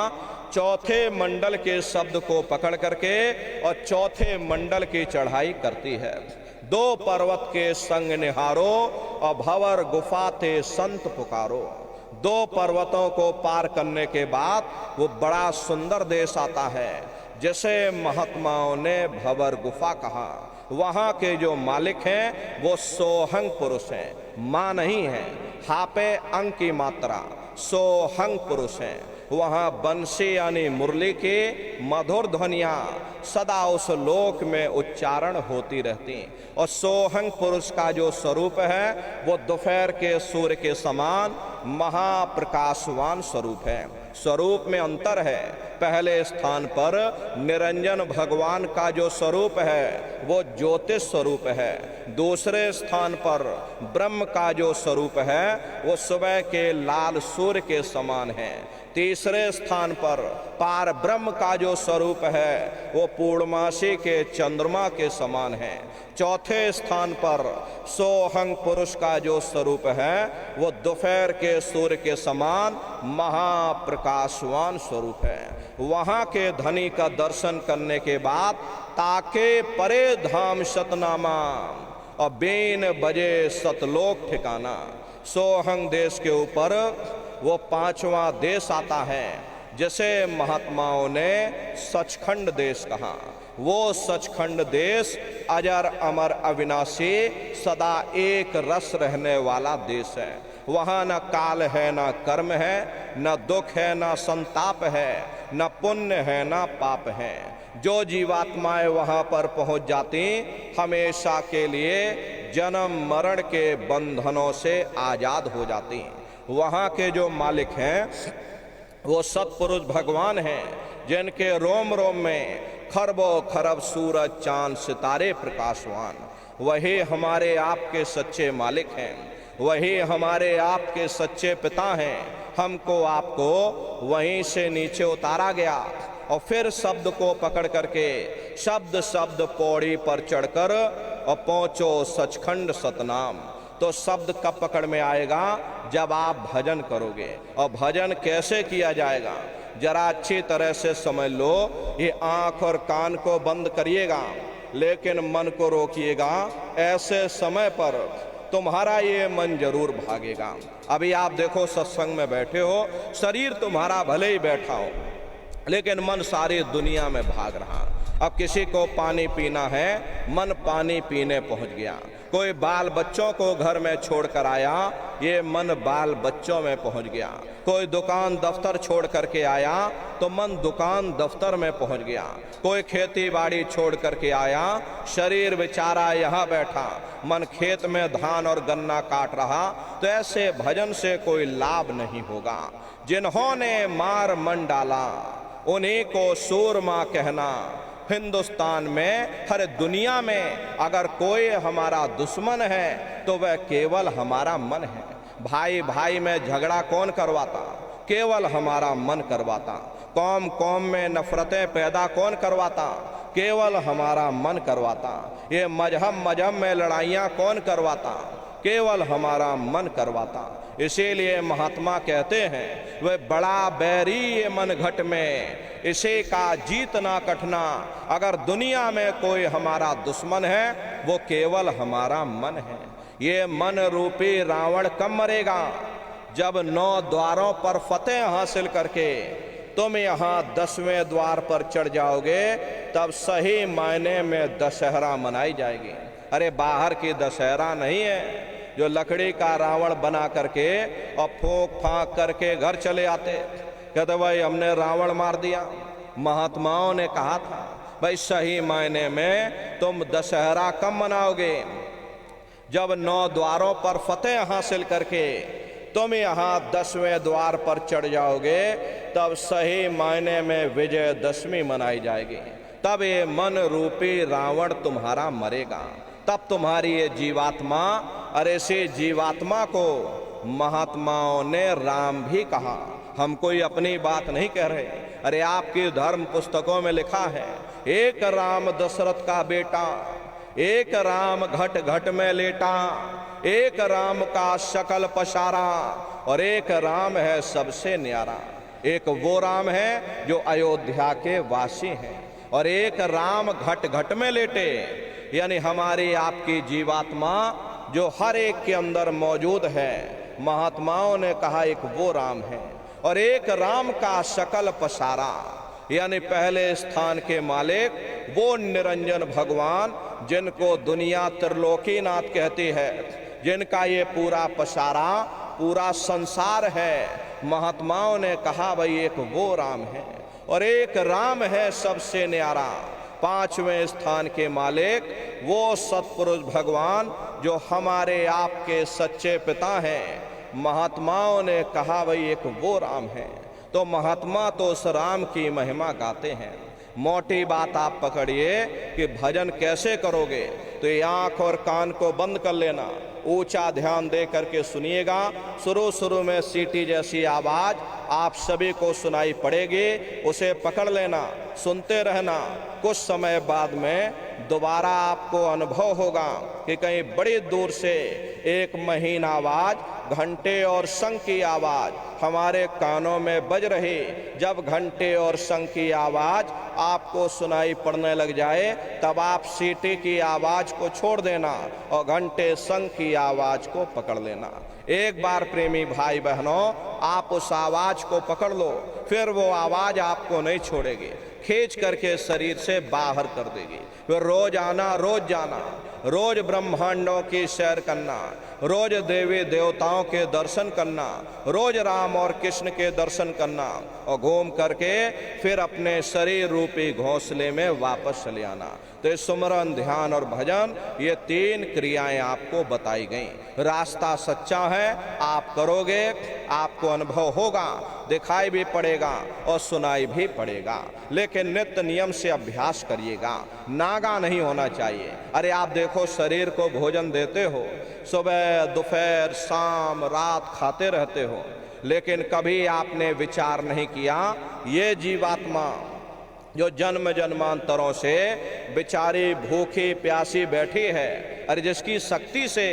चौथे मंडल के शब्द को पकड़ करके और चौथे मंडल की चढ़ाई करती है। 2 पर्वत के संग निहारो और भंवर गुफा ते संत पुकारो। 2 पर्वतों को पार करने के बाद वो बड़ा सुंदर देश आता है जिसे महात्माओं ने भंवर गुफा कहा। वहाँ के जो मालिक हैं वो सोहंग पुरुष हैं, माँ नहीं है। हापे अंग की मात्रा, सोहंग पुरुष हैं। वहाँ बंसी यानी मुरली की मधुर ध्वनियाँ सदा उस लोक में उच्चारण होती रहती। और सोहंग पुरुष का जो स्वरूप है वो दोपहर के सूर्य के समान महाप्रकाशवान स्वरूप है। स्वरूप में अंतर है। पहले स्थान पर निरंजन भगवान का जो स्वरूप है वो ज्योतिष स्वरूप है। दूसरे स्थान पर ब्रह्म का जो स्वरूप है वो सुबह के लाल सूर्य के समान है। तीसरे स्थान पर पार ब्रह्म का जो स्वरूप है वो पूर्णमासी के चंद्रमा के समान है। चौथे स्थान पर सोहंग पुरुष का जो स्वरूप है वो दोपहर के सूर्य के समान महाप्रकाशवान स्वरूप है। वहाँ के धनी का दर्शन करने के बाद ताके परे धाम सतनामा और बेन बजे सतलोक ठिकाना। सोहंग देश के ऊपर वो 5वां देश आता है जिसे महात्माओं ने सचखंड देश कहा। वो सचखंड देश अजर अमर अविनाशी सदा एक रस रहने वाला देश है। वहाँ न काल है, न कर्म है, न दुख है, न संताप है, न पुण्य है, न पाप है। जो जीवात्माएं वहाँ पर पहुँच जाती हमेशा के लिए जन्म मरण के बंधनों से आजाद हो जाती। वहाँ के जो मालिक हैं वो सत्पुरुष भगवान हैं जिनके रोम रोम में खरबों खरब सूरज चांद सितारे प्रकाशवान। वही हमारे आपके सच्चे मालिक हैं, वही हमारे आपके सच्चे पिता हैं। हमको आपको वहीं से नीचे उतारा गया और फिर शब्द को पकड़ करके शब्द शब्द पौड़ी पर चढ़कर और पहुँचो सचखंड सतनाम। तो शब्द कब पकड़ में आएगा? जब आप भजन करोगे। और भजन कैसे किया जाएगा जरा अच्छी तरह से समझ लो। ये आंख और कान को बंद करिएगा लेकिन मन को रोकिएगा। ऐसे समय पर तुम्हारा ये मन जरूर भागेगा। अभी आप देखो सत्संग में बैठे हो, शरीर तुम्हारा भले ही बैठा हो लेकिन मन सारी दुनिया में भाग रहा। अब किसी को पानी पीना है, मन पानी पीने पहुंच गया। कोई बाल बच्चों को घर में छोड़कर आया, ये मन बाल बच्चों में पहुंच गया। कोई दुकान दफ्तर छोड़ करके आया तो मन दुकान दफ्तर में पहुंच गया। कोई खेती बाड़ी छोड़ करके आया, शरीर बेचारा यहाँ बैठा, मन खेत में धान और गन्ना काट रहा। तो ऐसे भजन से कोई लाभ नहीं होगा। जिन्होंने मार मन डाला उन्हीं को सूरमा कहना। हिंदुस्तान में हर दुनिया में अगर कोई हमारा दुश्मन है तो वह केवल हमारा मन है। भाई भाई में झगड़ा कौन करवाता? केवल हमारा मन करवाता। कौम कौम में नफरतें पैदा कौन करवाता? केवल हमारा मन करवाता। ये मजहब मजहब में लड़ाइयाँ कौन करवाता? केवल हमारा मन करवाता। इसीलिए महात्मा कहते हैं वह बड़ा बैरी ये मन घट में, इसे का जीतना कठना। अगर दुनिया में कोई हमारा दुश्मन है वो केवल हमारा मन है। ये मन रूपी रावण कब मरेगा? जब 9 द्वारों पर फतेह हासिल करके तुम यहाँ 10वें द्वार पर चढ़ जाओगे तब सही मायने में दशहरा मनाई जाएगी। अरे बाहर की दशहरा नहीं है जो लकड़ी का रावण बना करके और फूंक फांक करके घर चले आते, कहते भाई हमने रावण मार दिया। महात्माओं ने कहा था भाई सही मायने में तुम दशहरा कब मनाओगे? जब 9 द्वारों पर फतेह हासिल करके तुम यहाँ 10वें द्वार पर चढ़ जाओगे तब सही मायने में विजयदशमी मनाई जाएगी। तब ये मन रूपी रावण तुम्हारा मरेगा। तब तुम्हारी ये जीवात्मा, अरे से जीवात्मा को महात्माओं ने राम भी कहा। हम कोई अपनी बात नहीं कह रहे। अरे आपकी धर्म पुस्तकों में लिखा है एक राम दशरथ का बेटा, एक राम घट घट में लेटा, एक राम का शकल पसारा, और एक राम है सबसे न्यारा। एक वो राम है जो अयोध्या के वासी हैं, और एक राम घट घट में लेटे, यानी हमारी आपकी जीवात्मा जो हर एक के अंदर मौजूद है। महात्माओं ने कहा एक वो राम है, और एक राम का शकल पसारा, यानी पहले स्थान के मालिक वो निरंजन भगवान जिनको दुनिया त्रिलोकीनाथ कहती है, जिनका ये पूरा पसारा पूरा संसार है। महात्माओं ने कहा भाई एक वो राम है, और एक राम है सबसे न्यारा। पांचवें स्थान के मालिक वो सतपुरुष भगवान जो हमारे आपके सच्चे पिता हैं। महात्माओं ने कहा भाई एक वो राम है। तो महात्मा तो उस राम की महिमा गाते हैं। मोटी बात आप पकड़िए कि भजन कैसे करोगे, तो ये आँख और कान को बंद कर लेना, ऊंचा ध्यान दे करके सुनिएगा। शुरू में सीटी जैसी आवाज आप सभी को सुनाई पड़ेगी, उसे पकड़ लेना, सुनते रहना। कुछ समय बाद में दोबारा आपको अनुभव होगा कि कहीं बड़ी दूर से एक महीन आवाज, घंटे और शंख की आवाज हमारे कानों में बज रही। जब घंटे और शंख की आवाज आपको सुनाई पड़ने लग जाए, तब आप सीटी की आवाज को छोड़ देना और घंटे शंख की आवाज को पकड़ लेना। एक बार प्रेमी भाई बहनों आप उस आवाज को पकड़ लो, फिर वो आवाज आपको नहीं छोड़ेगी, खींच करके शरीर से बाहर कर देगी। फिर रोज आना, रोज जाना, रोज ब्रह्मांडों की सैर करना, रोज देवी देवताओं के दर्शन करना, रोज राम और कृष्ण के दर्शन करना, और घूम करके फिर अपने शरीर रूपी घोंसले में वापस चले आना। तो ये सुमरन, ध्यान और भजन, ये तीन क्रियाएं आपको बताई गई। रास्ता सच्चा है, आप करोगे, आपको अनुभव होगा, दिखाई भी पड़ेगा और सुनाई भी पड़ेगा। लेकिन नित्य नियम से अभ्यास करिएगा, नागा नहीं होना चाहिए। अरे आप देखो, शरीर को भोजन देते हो, सुबह दोपहर शाम रात खाते रहते हो, लेकिन कभी आपने विचार नहीं किया ये जीवात्मा जो जन्म जन्मांतरों से बेचारी भूखी प्यासी बैठी है, अरे जिसकी शक्ति से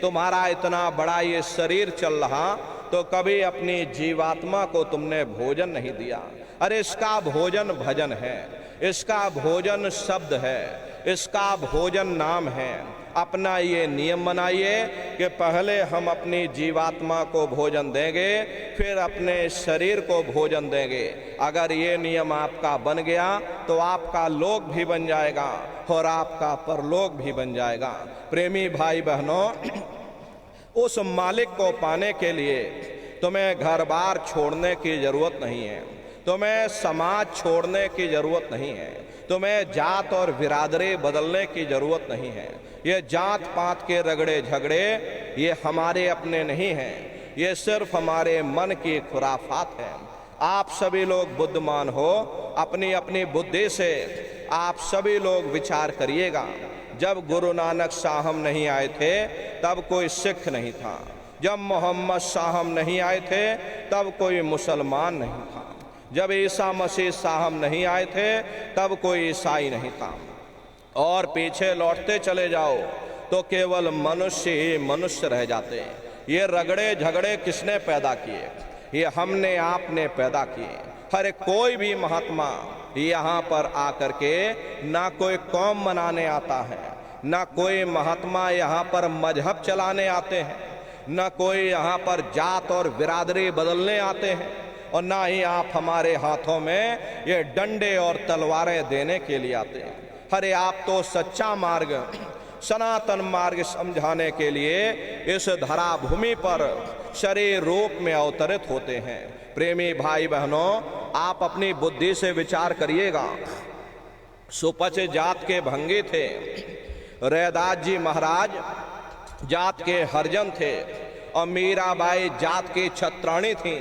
तुम्हारा इतना बड़ा ये शरीर चल रहा, तो कभी अपनी जीवात्मा को तुमने भोजन नहीं दिया। अरे इसका भोजन भजन है, इसका भोजन शब्द है, इसका भोजन नाम है। अपना ये नियम बनाइए कि पहले हम अपनी जीवात्मा को भोजन देंगे, फिर अपने शरीर को भोजन देंगे। अगर ये नियम आपका बन गया तो आपका लोक भी बन जाएगा और आपका परलोक भी बन जाएगा। प्रेमी भाई बहनों, उस मालिक को पाने के लिए तुम्हें घर बार छोड़ने की जरूरत नहीं है, तुम्हें समाज छोड़ने की जरूरत नहीं है, तुम्हें जात और बिरादरी बदलने की जरूरत नहीं है। ये जात पात के रगड़े झगड़े ये हमारे अपने नहीं हैं, ये सिर्फ हमारे मन की खुराफात है। आप सभी लोग बुद्धिमान हो, अपनी अपनी बुद्धि से आप सभी लोग विचार करिएगा। जब गुरु नानक साहब नहीं आए थे तब कोई सिख नहीं था, जब मोहम्मद साहब नहीं आए थे तब कोई मुसलमान नहीं था, जब ईसा मसीह साहब नहीं आए थे तब कोई ईसाई नहीं था। और पीछे लौटते चले जाओ तो केवल मनुष्य ही मनुष्य रह जाते हैं। ये रगड़े झगड़े किसने पैदा किए? ये हमने आपने पैदा किए। हर कोई भी महात्मा यहाँ पर आकर के ना कोई कौम मनाने आता है, ना कोई महात्मा यहाँ पर मजहब चलाने आते हैं, ना कोई यहाँ पर जात और बिरादरी बदलने आते हैं, और ना ही आप हमारे हाथों में ये डंडे और तलवारें देने के लिए आते हैं। अरे आप तो सच्चा मार्ग, सनातन मार्ग समझाने के लिए इस धरा भूमि पर शरीर रूप में अवतरित होते हैं। प्रेमी भाई बहनों, आप अपनी बुद्धि से विचार करिएगा। सुपच जात के भंगी थे, रैदास जी महाराज जात के हरिजन थे, और मीराबाई जात की छत्राणी थी।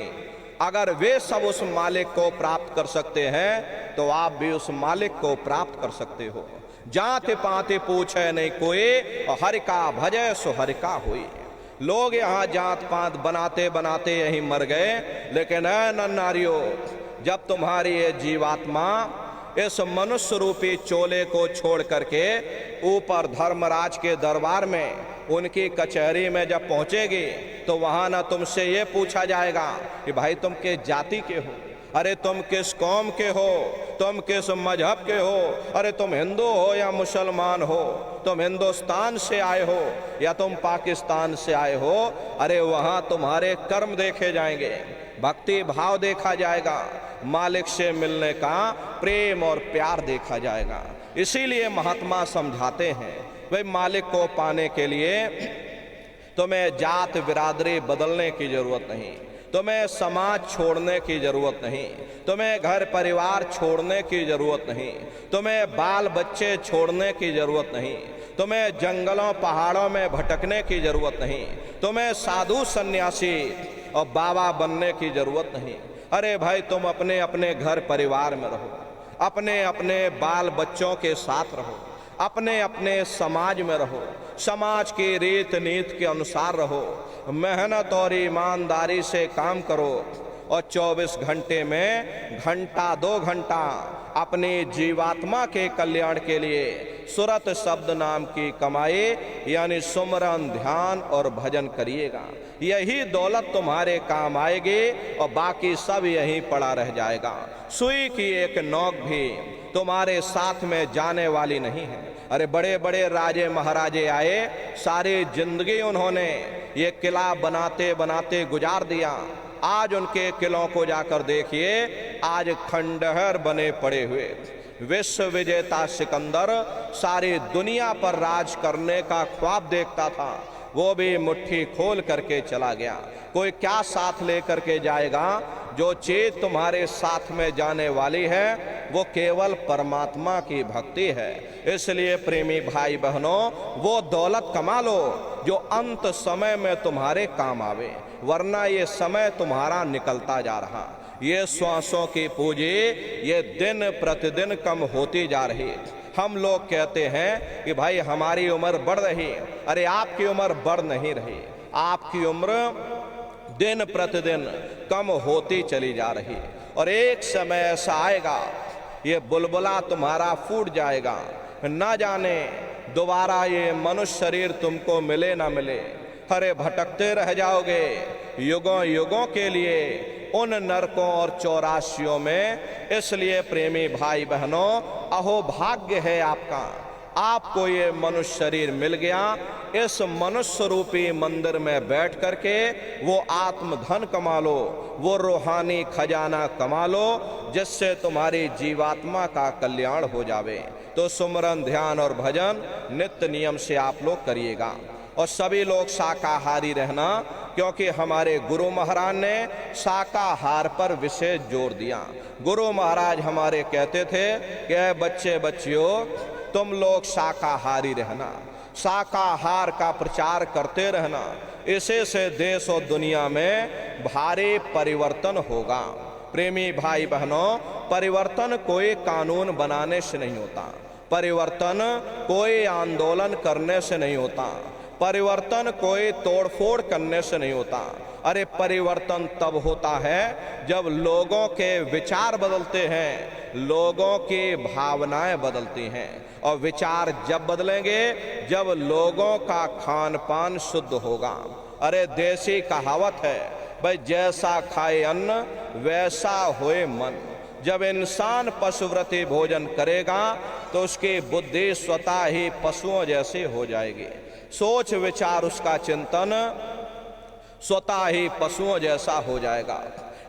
अगर वे सब उस मालिक को प्राप्त कर सकते हैं तो आप भी उस मालिक को प्राप्त कर सकते हो। जात पात पूछे नहीं कोई, और हरि का भजय सो हरि का हुई। लोग यहाँ जात पात बनाते बनाते यहीं मर गए, लेकिन ऐ नर नारियों, जब तुम्हारी ये जीवात्मा इस मनुष्य रूपी चोले को छोड़ करके ऊपर धर्मराज के दरबार में उनकी कचहरी में जब पहुंचेगी तो वहां ना तुमसे ये पूछा जाएगा कि भाई तुम किस जाति के हो, अरे तुम किस कौम के हो, तुम किस मजहब के हो, अरे तुम हिंदू हो या मुसलमान हो, तुम हिंदुस्तान से आए हो या तुम पाकिस्तान से आए हो। अरे वहां तुम्हारे कर्म देखे जाएंगे, भक्ति भाव देखा जाएगा, मालिक से मिलने का प्रेम और प्यार देखा जाएगा। इसीलिए महात्मा समझाते हैं भाई मालिक को पाने के लिए तुम्हें जात बिरादरी बदलने की जरूरत नहीं, तुम्हें समाज छोड़ने की जरूरत नहीं, तुम्हें घर परिवार छोड़ने की जरूरत नहीं, तुम्हें बाल बच्चे छोड़ने की जरूरत नहीं, तुम्हें जंगलों पहाड़ों में भटकने की जरूरत नहीं, तुम्हें साधु सन्यासी और बाबा बनने की जरूरत नहीं। अरे भाई तुम अपने अपने घर परिवार में रहो, अपने अपने बाल बच्चों के साथ रहो, अपने अपने समाज में रहो, समाज की रीत नीति के अनुसार रहो, मेहनत और ईमानदारी से काम करो और 24 घंटे में घंटा 2 घंटा अपनी जीवात्मा के कल्याण के लिए सुरत शब्द नाम की कमाई यानी सुमरन ध्यान और भजन करिएगा। यही दौलत तुम्हारे काम आएगी और बाकी सब यहीं पड़ा रह जाएगा। सुई की एक नोक भी तुम्हारे साथ में जाने वाली नहीं है। अरे बड़े बड़े राजे महाराजे आए, सारी जिंदगी उन्होंने ये किला बनाते बनाते गुजार दिया। आज उनके किलों को जाकर देखिए, आज खंडहर बने पड़े हुए। विश्व विजेता सिकंदर सारी दुनिया पर राज करने का ख्वाब देखता था, वो भी मुट्ठी खोल करके चला गया। कोई क्या साथ लेकर के जाएगा? जो चीज तुम्हारे साथ में जाने वाली है वो केवल परमात्मा की भक्ति है। इसलिए प्रेमी भाई बहनों, वो दौलत कमा लो जो अंत समय में तुम्हारे काम आवे, वरना ये समय तुम्हारा निकलता जा रहा। ये श्वासों की पूंजी ये दिन प्रतिदिन कम होती जा रही। हम लोग कहते हैं कि भाई हमारी उम्र बढ़ रही, अरे आपकी उम्र बढ़ नहीं रही, आपकी उम्र दिन प्रतिदिन कम होती चली जा रही। और एक समय ऐसा आएगा ये बुलबुला तुम्हारा फूट जाएगा, ना जाने दोबारा ये मनुष्य शरीर तुमको मिले ना मिले। अरे भटकते रह जाओगे युगों युगों के लिए उन नरकों और चौरासियों में। इसलिए प्रेमी भाई बहनों, अहो भाग्य है आपका, आपको ये मनुष्य शरीर मिल गया। इस मनुष्य रूपी मंदिर में बैठ करके वो आत्मधन कमा लो, वो रूहानी खजाना कमा लो, जिससे तुम्हारी जीवात्मा का कल्याण हो जावे। तो सुमरन ध्यान और भजन नित्य नियम से आप लोग करिएगा। और सभी लोग शाकाहारी रहना, क्योंकि हमारे गुरु महाराज ने शाकाहार पर विशेष जोर दिया। गुरु महाराज हमारे कहते थे कि बच्चे बच्चियों तुम लोग शाकाहारी रहना, शाकाहार का प्रचार करते रहना, इसे से देश और दुनिया में भारी परिवर्तन होगा। प्रेमी भाई बहनों, परिवर्तन कोई कानून बनाने से नहीं होता, परिवर्तन कोई आंदोलन करने से नहीं होता, परिवर्तन कोई तोड़फोड़ करने से नहीं होता। अरे परिवर्तन तब होता है जब लोगों के विचार बदलते हैं, लोगों की भावनाएं बदलती हैं। और विचार जब बदलेंगे जब लोगों का खान पान शुद्ध होगा। अरे देसी कहावत है भाई, जैसा खाए अन्न वैसा होए मन। जब इंसान पशुव्रती भोजन करेगा तो उसकी बुद्धि स्वतः ही पशुओं जैसी हो जाएगी, सोच विचार उसका चिंतन स्वतः ही पशुओं जैसा हो जाएगा।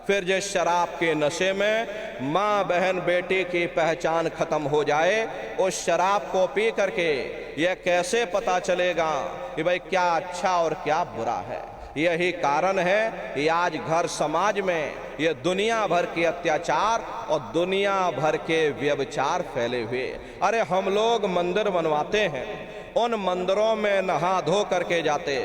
फिर जिस शराब के नशे में माँ बहन बेटी की पहचान खत्म हो जाए, उस शराब को पी करके यह कैसे पता चलेगा कि भाई क्या अच्छा और क्या बुरा है। यही कारण है कि आज घर समाज में ये दुनिया भर के अत्याचार और दुनिया भर के व्यभिचार फैले हुए। अरे हम लोग मंदिर बनवाते हैं, उन मंदिरों में नहा धो करके जाते,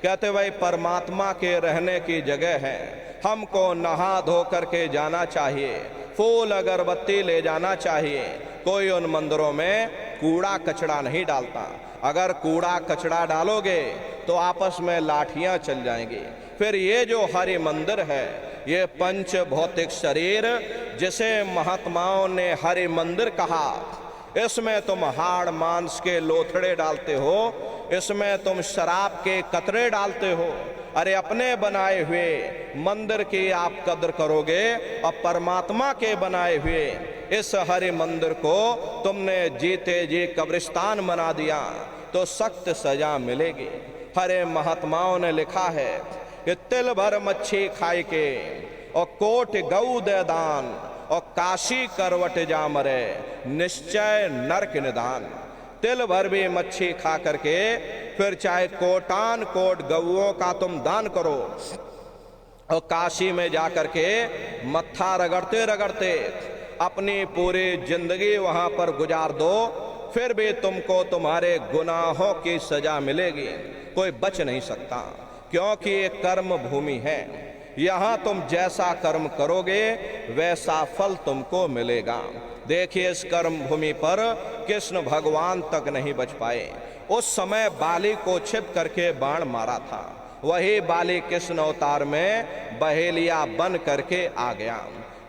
कहते भाई परमात्मा के रहने की जगह है, हमको नहा धो करके जाना चाहिए, फूल अगरबत्ती ले जाना चाहिए। कोई उन मंदिरों में कूड़ा कचड़ा नहीं डालता। अगर कूड़ा कचड़ा डालोगे तो आपस में लाठियां चल जाएंगी। फिर ये जो हरि मंदिर है, ये पंच भौतिक शरीर जिसे महात्माओं ने हरि मंदिर कहा, इसमें तुम हाड़ मांस के लोथड़े डालते हो, इसमें तुम शराब के कतरे डालते हो। अरे अपने बनाए हुए मंदिर की आप कदर करोगे और परमात्मा के बनाए हुए इस हरि मंदिर को तुमने जीते जी कब्रिस्तान बना दिया तो सख्त सजा मिलेगी। हरे महात्माओं ने लिखा है कि तिल भर मच्छी खाई के और कोट गऊ दे दान और काशी करवट जा मरे, निश्चय नरक निदान। तिल भर भी मच्छी खा करके फिर चाहे कोटान कोट गऊओं का तुम दान करो और काशी में जाकर के मत्था रगड़ते रगड़ते अपनी पूरी जिंदगी वहां पर गुजार दो, फिर भी तुमको तुम्हारे गुनाहों की सजा मिलेगी, कोई बच नहीं सकता। क्योंकि ये कर्म भूमि है, यहाँ तुम जैसा कर्म करोगे वैसा फल तुमको मिलेगा। देखिए इस कर्म भूमि पर कृष्ण भगवान तक नहीं बच पाए। उस समय बाली को छिप करके बाण मारा था, वही बाली कृष्ण अवतार में बहेलिया बन करके आ गया।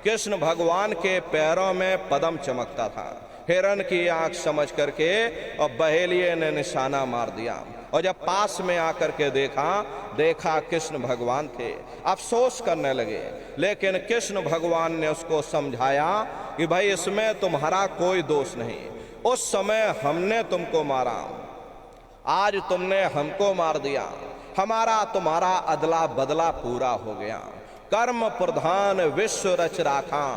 कृष्ण भगवान के पैरों में पद्म चमकता था, हिरण की आंख समझ करके और बहेलिए ने निशाना मार दिया। और जब पास में आकर के देखा कृष्ण भगवान थे, अफसोस करने लगे। लेकिन कृष्ण भगवान ने उसको समझाया कि भाई इसमें तुम्हारा कोई दोष नहीं, उस समय हमने तुमको मारा, आज तुमने हमको मार दिया, हमारा तुम्हारा अदला बदला पूरा हो गया। कर्म प्रधान विश्व रच राखा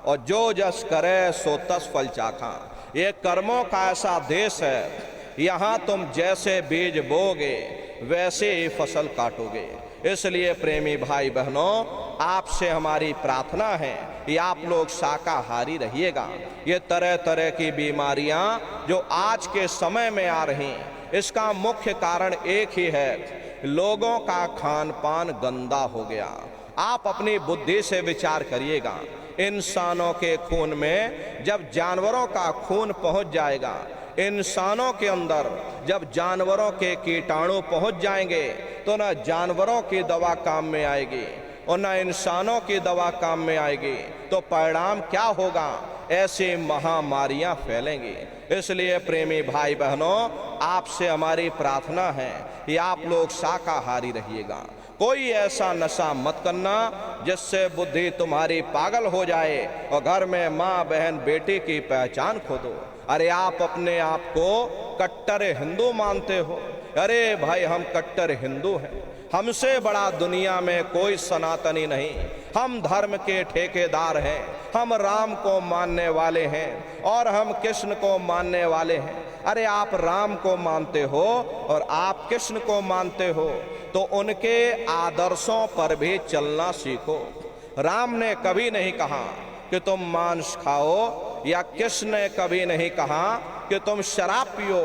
और जो जस करे सो तस फल चाखा। ये कर्मों का ऐसा देश है, यहाँ तुम जैसे बीज बोगे वैसे ही फसल काटोगे। इसलिए प्रेमी भाई बहनों, आपसे हमारी प्रार्थना है कि आप लोग शाकाहारी रहिएगा। ये तरह तरह की बीमारियां जो आज के समय में आ रही, इसका मुख्य कारण एक ही है, लोगों का खान पान गंदा हो गया। आप अपनी बुद्धि से विचार करिएगा, इंसानों के खून में जब जानवरों का खून पहुंच जाएगा, इंसानों के अंदर जब जानवरों के कीटाणु पहुंच जाएंगे तो ना जानवरों की दवा काम में आएगी और ना इंसानों की दवा काम में आएगी। तो परिणाम क्या होगा? ऐसी महामारियां फैलेंगी। इसलिए प्रेमी भाई बहनों, आपसे हमारी प्रार्थना है कि आप लोग शाकाहारी रहिएगा। कोई ऐसा नशा मत करना जिससे बुद्धि तुम्हारी पागल हो जाए और घर में माँ बहन बेटी की पहचान खो दो। अरे आप अपने आप को कट्टर हिंदू मानते हो, अरे भाई हम कट्टर हिंदू हैं, हमसे बड़ा दुनिया में कोई सनातनी नहीं, हम धर्म के ठेकेदार हैं, हम राम को मानने वाले हैं और हम कृष्ण को मानने वाले हैं। अरे आप राम को मानते हो और आप कृष्ण को मानते हो तो उनके आदर्शों पर भी चलना सीखो। राम ने कभी नहीं कहा कि तुम मांस खाओ या कृष्ण ने कभी नहीं कहा कि तुम शराब पियो।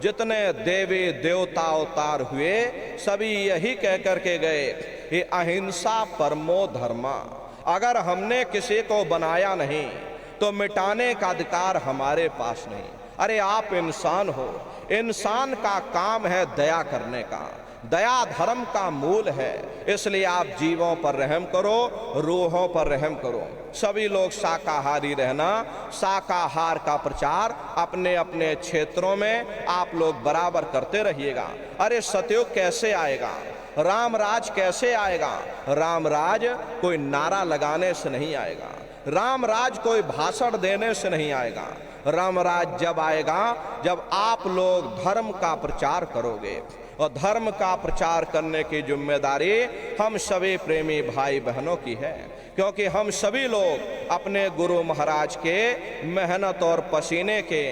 जितने देवी देवता अवतार हुए सभी यही कह करके गए कि अहिंसा परमो धर्मा। अगर हमने किसी को बनाया नहीं तो मिटाने का अधिकार हमारे पास नहीं। अरे आप इंसान हो, इंसान का काम है दया करने का, दया धर्म का मूल है। इसलिए आप जीवों पर रहम करो, रूहों पर रहम करो। सभी लोग शाकाहारी रहना, शाकाहार का प्रचार अपने अपने क्षेत्रों में आप लोग बराबर करते रहिएगा। अरे सतयुग कैसे आएगा? राम राज कैसे आएगा? राम राज कोई नारा लगाने से नहीं आएगा, राम राज कोई भाषण देने से नहीं आएगा। राम राज जब आएगा जब आप लोग धर्म का प्रचार करोगे और धर्म का प्रचार करने की जिम्मेदारी हम सभी प्रेमी भाई बहनों की है, क्योंकि हम सभी लोग अपने गुरु महाराज के मेहनत और पसीने के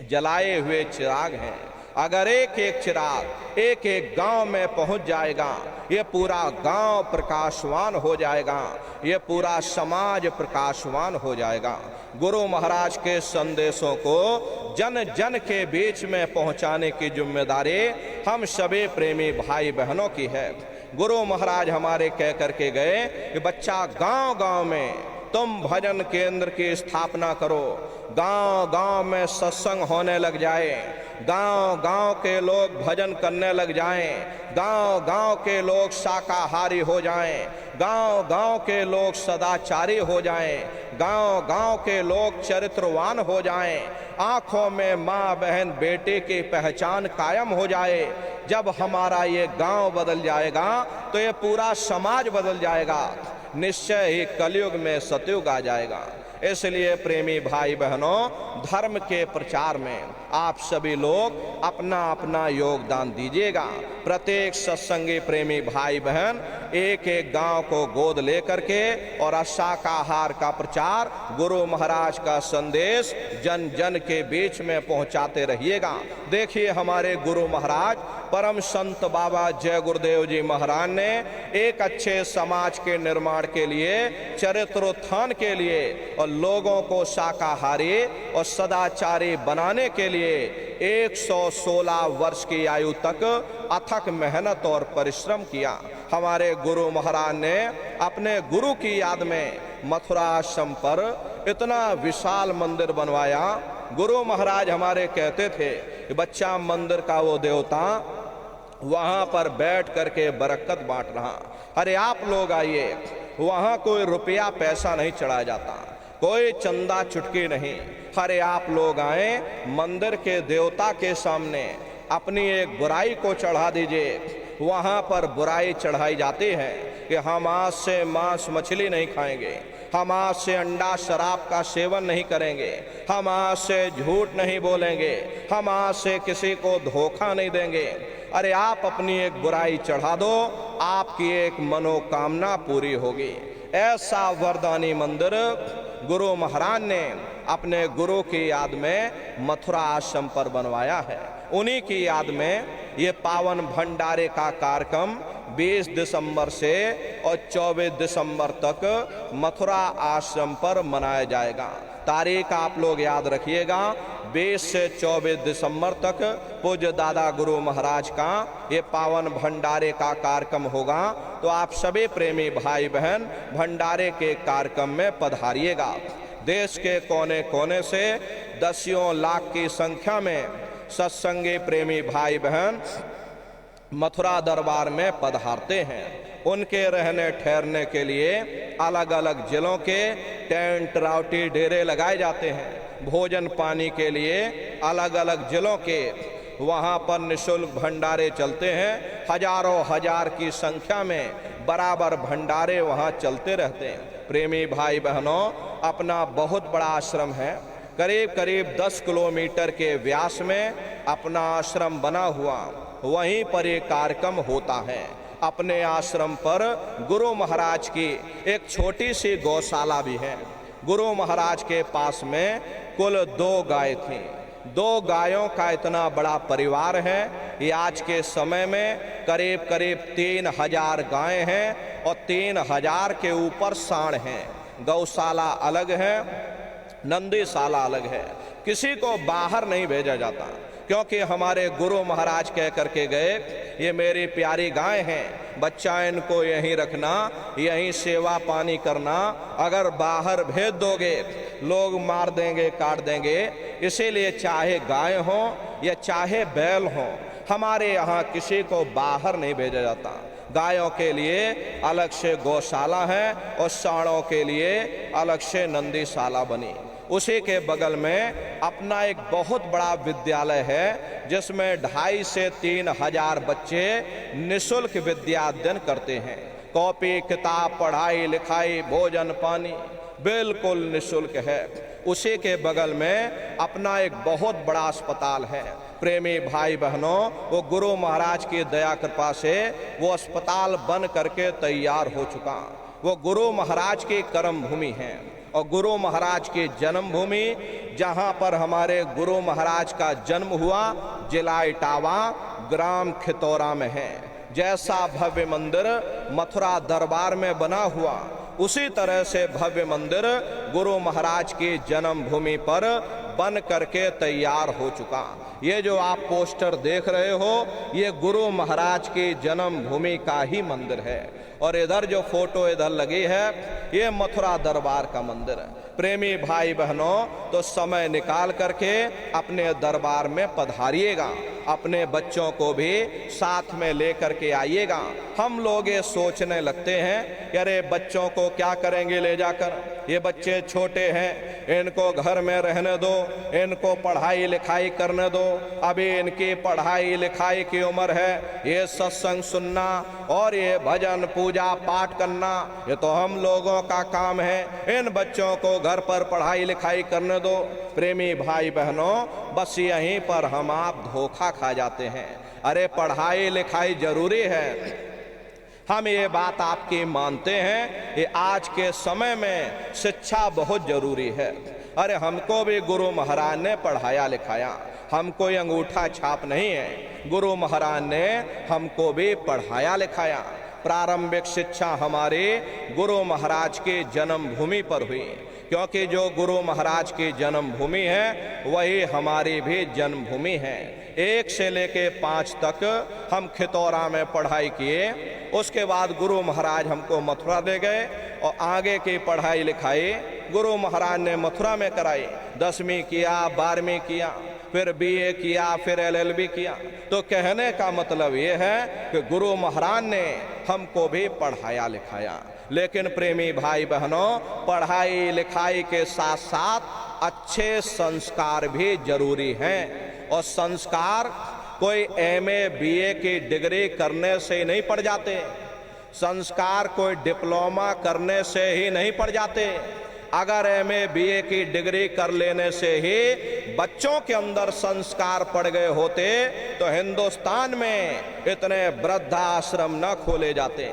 जलाए हुए चिराग हैं। अगर एक एक चिराग एक एक गांव में पहुंच जाएगा, ये पूरा गांव प्रकाशवान हो जाएगा, ये पूरा समाज प्रकाशवान हो जाएगा। गुरु महाराज के संदेशों को जन जन के बीच में पहुंचाने की जिम्मेदारी हम सभी प्रेमी भाई बहनों की है। गुरु महाराज हमारे कह करके गए कि बच्चा गांव गांव में तुम भजन केंद्र की स्थापना करो, गांव गांव में सत्संग होने लग जाए, गांव गांव के लोग भजन करने लग जाएं, गांव गांव के लोग शाकाहारी हो जाएं, गांव गांव के लोग सदाचारी हो जाएं, गांव गांव के लोग चरित्रवान हो जाएं, आंखों में माँ बहन बेटे की पहचान कायम हो जाए। जब हमारा ये गांव बदल जाएगा तो ये पूरा समाज बदल जाएगा, निश्चय ही कलयुग में सतयुग आ जाएगा। इसलिए प्रेमी भाई बहनों, धर्म के प्रचार में आप सभी लोग अपना अपना योगदान दीजिएगा। प्रत्येक सत्संगी प्रेमी भाई बहन एक एक गांव को गोद लेकर के और शाकाहार का प्रचार, गुरु महाराज का संदेश जन जन के बीच में पहुंचाते रहिएगा। देखिए हमारे गुरु महाराज परम संत बाबा जय गुरुदेव जी महाराज ने एक अच्छे समाज के निर्माण के लिए, चरित्रोत्थान के लिए और लोगों को शाकाहारी और सदाचारी बनाने के लिए 116 वर्ष की आयु तक अथक मेहनत और परिश्रम किया। हमारे गुरु महाराज ने अपने गुरु की याद में मथुरा आश्रम पर इतना विशाल मंदिर बनवाया। गुरु महाराज हमारे कहते थे कि बच्चा, मंदिर का वो देवता वहां पर बैठ करके बरकत बांट रहा। अरे आप लोग आइए, वहां कोई रुपया पैसा नहीं चढ़ाया जाता, कोई चंदा चुटकी नहीं। अरे आप लोग आए, मंदिर के देवता के सामने अपनी एक बुराई को चढ़ा दीजिए। वहां पर बुराई चढ़ाई जाती है कि हम आज से मांस मछली नहीं खाएंगे, हम आज से अंडा शराब का सेवन नहीं करेंगे, हम आज से झूठ नहीं बोलेंगे, हम आज से किसी को धोखा नहीं देंगे। अरे आप अपनी एक बुराई चढ़ा दो, आपकी एक मनोकामना पूरी होगी। ऐसा वरदानी मंदिर गुरु महाराज ने अपने गुरु की याद में मथुरा आश्रम पर बनवाया है। उन्हीं की याद में ये पावन भंडारे का कार्यक्रम 20 दिसंबर से और 24 दिसंबर तक मथुरा आश्रम पर मनाया जाएगा। तारीख आप लोग याद रखिएगा, 20 से 24 दिसंबर तक पूज्य दादा गुरु महाराज का ये पावन भंडारे का कार्यक्रम होगा। तो आप सभी प्रेमी भाई बहन भंडारे के कार्यक्रम में पधारिएगा। देश के कोने कोने से दसियों लाख की संख्या में सत्संगी प्रेमी भाई बहन मथुरा दरबार में पधारते हैं। उनके रहने ठहरने के लिए अलग अलग जिलों के टेंट राउटी डेरे लगाए जाते हैं। भोजन पानी के लिए अलग अलग जिलों के वहाँ पर निःशुल्क भंडारे चलते हैं। हजारों हजार की संख्या में बराबर भंडारे वहाँ चलते रहते हैं। प्रेमी भाई बहनों, अपना बहुत बड़ा आश्रम है, करीब करीब 10 किलोमीटर के व्यास में अपना आश्रम बना हुआ, वहीं पर एक कार्यक्रम होता है। अपने आश्रम पर गुरु महाराज की एक छोटी सी गौशाला भी है। गुरु महाराज के पास में कुल 2 गाय थीं। 2 गायों का इतना बड़ा परिवार है। ये आज के समय में करीब करीब 3000 गायें हैं और 3000 के ऊपर सांड हैं। गौशाला अलग है, नंदीशाला अलग है। किसी को बाहर नहीं भेजा जाता, क्योंकि हमारे गुरु महाराज कह करके गए, ये मेरी प्यारी गाय हैं, बच्चा इनको यहीं रखना, यहीं सेवा पानी करना। अगर बाहर भेज दोगे लोग मार देंगे, काट देंगे। इसीलिए चाहे गाय हो या चाहे बैल हो, हमारे यहाँ किसी को बाहर नहीं भेजा जाता। गायों के लिए अलग से गौशाला है और सांडों के लिए अलग से नंदीशाला बनी। उसी के बगल में अपना एक बहुत बड़ा विद्यालय है, जिसमें 2,500 से 3,000 बच्चे निःशुल्क विद्या अध्ययन करते हैं। कॉपी किताब, पढ़ाई लिखाई, भोजन पानी बिल्कुल निःशुल्क है। उसी के बगल में अपना एक बहुत बड़ा अस्पताल है। प्रेमी भाई बहनों, वो गुरु महाराज की दया कृपा से वो अस्पताल बन करके तैयार हो चुका। वो गुरु महाराज की कर्म भूमि है और गुरु महाराज की जन्मभूमि, जहाँ पर हमारे गुरु महाराज का जन्म हुआ, जिला इटावा, ग्राम खितौरा में है। जैसा भव्य मंदिर मथुरा दरबार में बना हुआ, उसी तरह से भव्य मंदिर गुरु महाराज की जन्मभूमि पर बन करके तैयार हो चुका। ये जो आप पोस्टर देख रहे हो, ये गुरु महाराज की जन्मभूमि का ही मंदिर है। और इधर जो फोटो इधर लगी है, ये मथुरा दरबार का मंदिर है। प्रेमी भाई बहनों, तो समय निकाल करके अपने दरबार में पधारिएगा, अपने बच्चों को भी साथ में लेकर के आइएगा। हम लोग ये सोचने लगते हैं कि अरे बच्चों को क्या करेंगे ले जाकर, ये बच्चे छोटे हैं, इनको घर में रहने दो, इनको पढ़ाई लिखाई करने दो, अभी इनकी पढ़ाई लिखाई की उम्र है। ये सत्संग सुनना और ये भजन पूजा पाठ करना, ये तो हम लोगों का काम है। इन बच्चों को घर पर पढ़ाई लिखाई करने दो। प्रेमी भाई बहनों, बस यहीं पर हम आप धोखा खा जाते हैं। अरे पढ़ाई लिखाई जरूरी है, हम ये बात आपकी मानते हैं कि आज के समय में शिक्षा बहुत जरूरी है। अरे हमको भी गुरु महाराज ने पढ़ाया लिखाया, हम कोई अंगूठा छाप नहीं है। गुरु महाराज ने हमको भी पढ़ाया लिखाया। प्रारंभिक शिक्षा हमारे गुरु महाराज के जन्मभूमि पर हुई, क्योंकि जो गुरु महाराज की जन्मभूमि है वही हमारी भी जन्मभूमि है। 1 से लेके 5 तक हम खितौरा में पढ़ाई किए, उसके बाद गुरु महाराज हमको मथुरा ले गए और आगे की पढ़ाई लिखाई गुरु महाराज ने मथुरा में कराई। 10वीं किया, 12वीं किया, फिर BA किया, फिर LLB किया। तो कहने का मतलब ये है कि गुरु महाराज ने हमको भी पढ़ाया लिखाया। लेकिन प्रेमी भाई बहनों, पढ़ाई लिखाई के साथ साथ अच्छे संस्कार भी जरूरी हैं। और संस्कार कोई MA BA की डिग्री करने से नहीं पड़ जाते, संस्कार कोई डिप्लोमा करने से ही नहीं पड़ जाते। अगर MA BA की डिग्री कर लेने से ही बच्चों के अंदर संस्कार पड़ गए होते तो हिंदुस्तान में इतने वृद्धाश्रम न खोले जाते।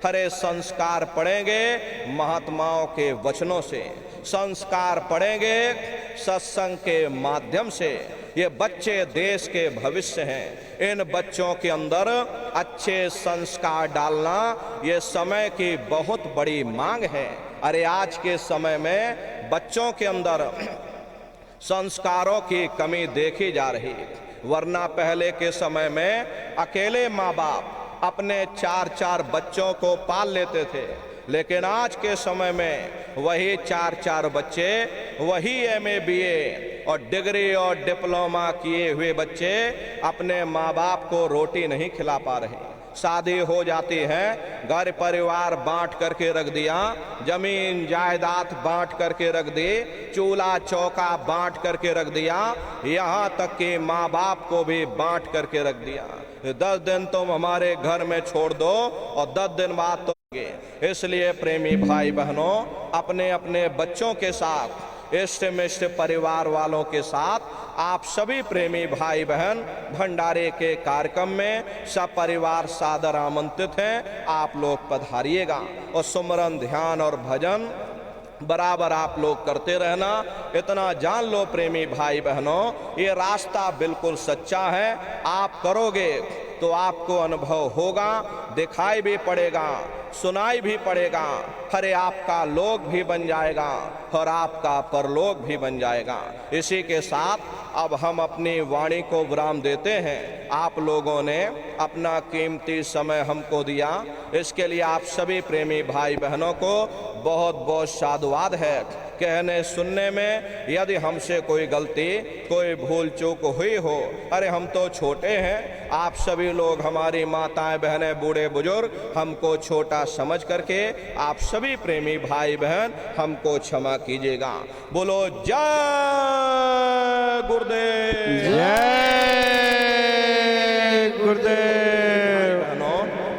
हरे संस्कार पढ़ेंगे महात्माओं के वचनों से, संस्कार पढ़ेंगे सत्संग के माध्यम से। ये बच्चे देश के भविष्य हैं, इन बच्चों के अंदर अच्छे संस्कार डालना ये समय की बहुत बड़ी मांग है। अरे आज के समय में बच्चों के अंदर संस्कारों की कमी देखी जा रही, वरना पहले के समय में अकेले माँ बाप अपने 4-4 बच्चों को पाल लेते थे। लेकिन आज के समय में वही 4-4 बच्चे, वही MA BA और डिग्री और डिप्लोमा किए हुए बच्चे अपने माँ बाप को रोटी नहीं खिला पा रहे। शादी हो जाती है, घर परिवार बांट करके रख दिया, जमीन जायदाद बांट करके रख दी, चूल्हा चौका बांट करके रख दिया, यहाँ तक कि माँ बाप को भी बांट करके रख दिया। 10 दिन तुम हमारे घर में छोड़ दो और 10 दिन बाद तो। इसलिए प्रेमी भाई बहनों, अपने अपने बच्चों के साथ, इष्ट मिष्ट परिवार वालों के साथ आप सभी प्रेमी भाई बहन भंडारे के कार्यक्रम में सब परिवार सादर आमंत्रित हैं। आप लोग पधारिएगा और सुमरन ध्यान और भजन बराबर आप लोग करते रहना। इतना जान लो प्रेमी भाई बहनों, ये रास्ता बिल्कुल सच्चा है। आप करोगे तो आपको अनुभव होगा, दिखाई भी पड़ेगा, सुनाई भी पड़ेगा। अरे आपका लोक भी बन जाएगा और आपका परलोक भी बन जाएगा। इसी के साथ अब हम अपनी वाणी को विराम देते हैं। आप लोगों ने अपना कीमती समय हमको दिया, इसके लिए आप सभी प्रेमी भाई बहनों को बहुत बहुत साधुवाद है। कहने सुनने में यदि हमसे कोई गलती, कोई भूल चूक हुई हो, अरे हम तो छोटे हैं, आप सभी लोग हमारी माताएं बहनें बूढ़े बुजुर्ग हमको छोटा समझ करके आप सभी प्रेमी भाई बहन हमको क्षमा कीजिएगा। बोलो जय गुरुदेव, जय गुरुदेव।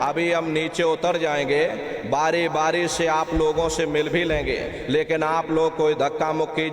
अभी हम नीचे उतर जाएंगे, बारी बारी से आप लोगों से मिल भी लेंगे, लेकिन आप लोग कोई धक्का मुक्की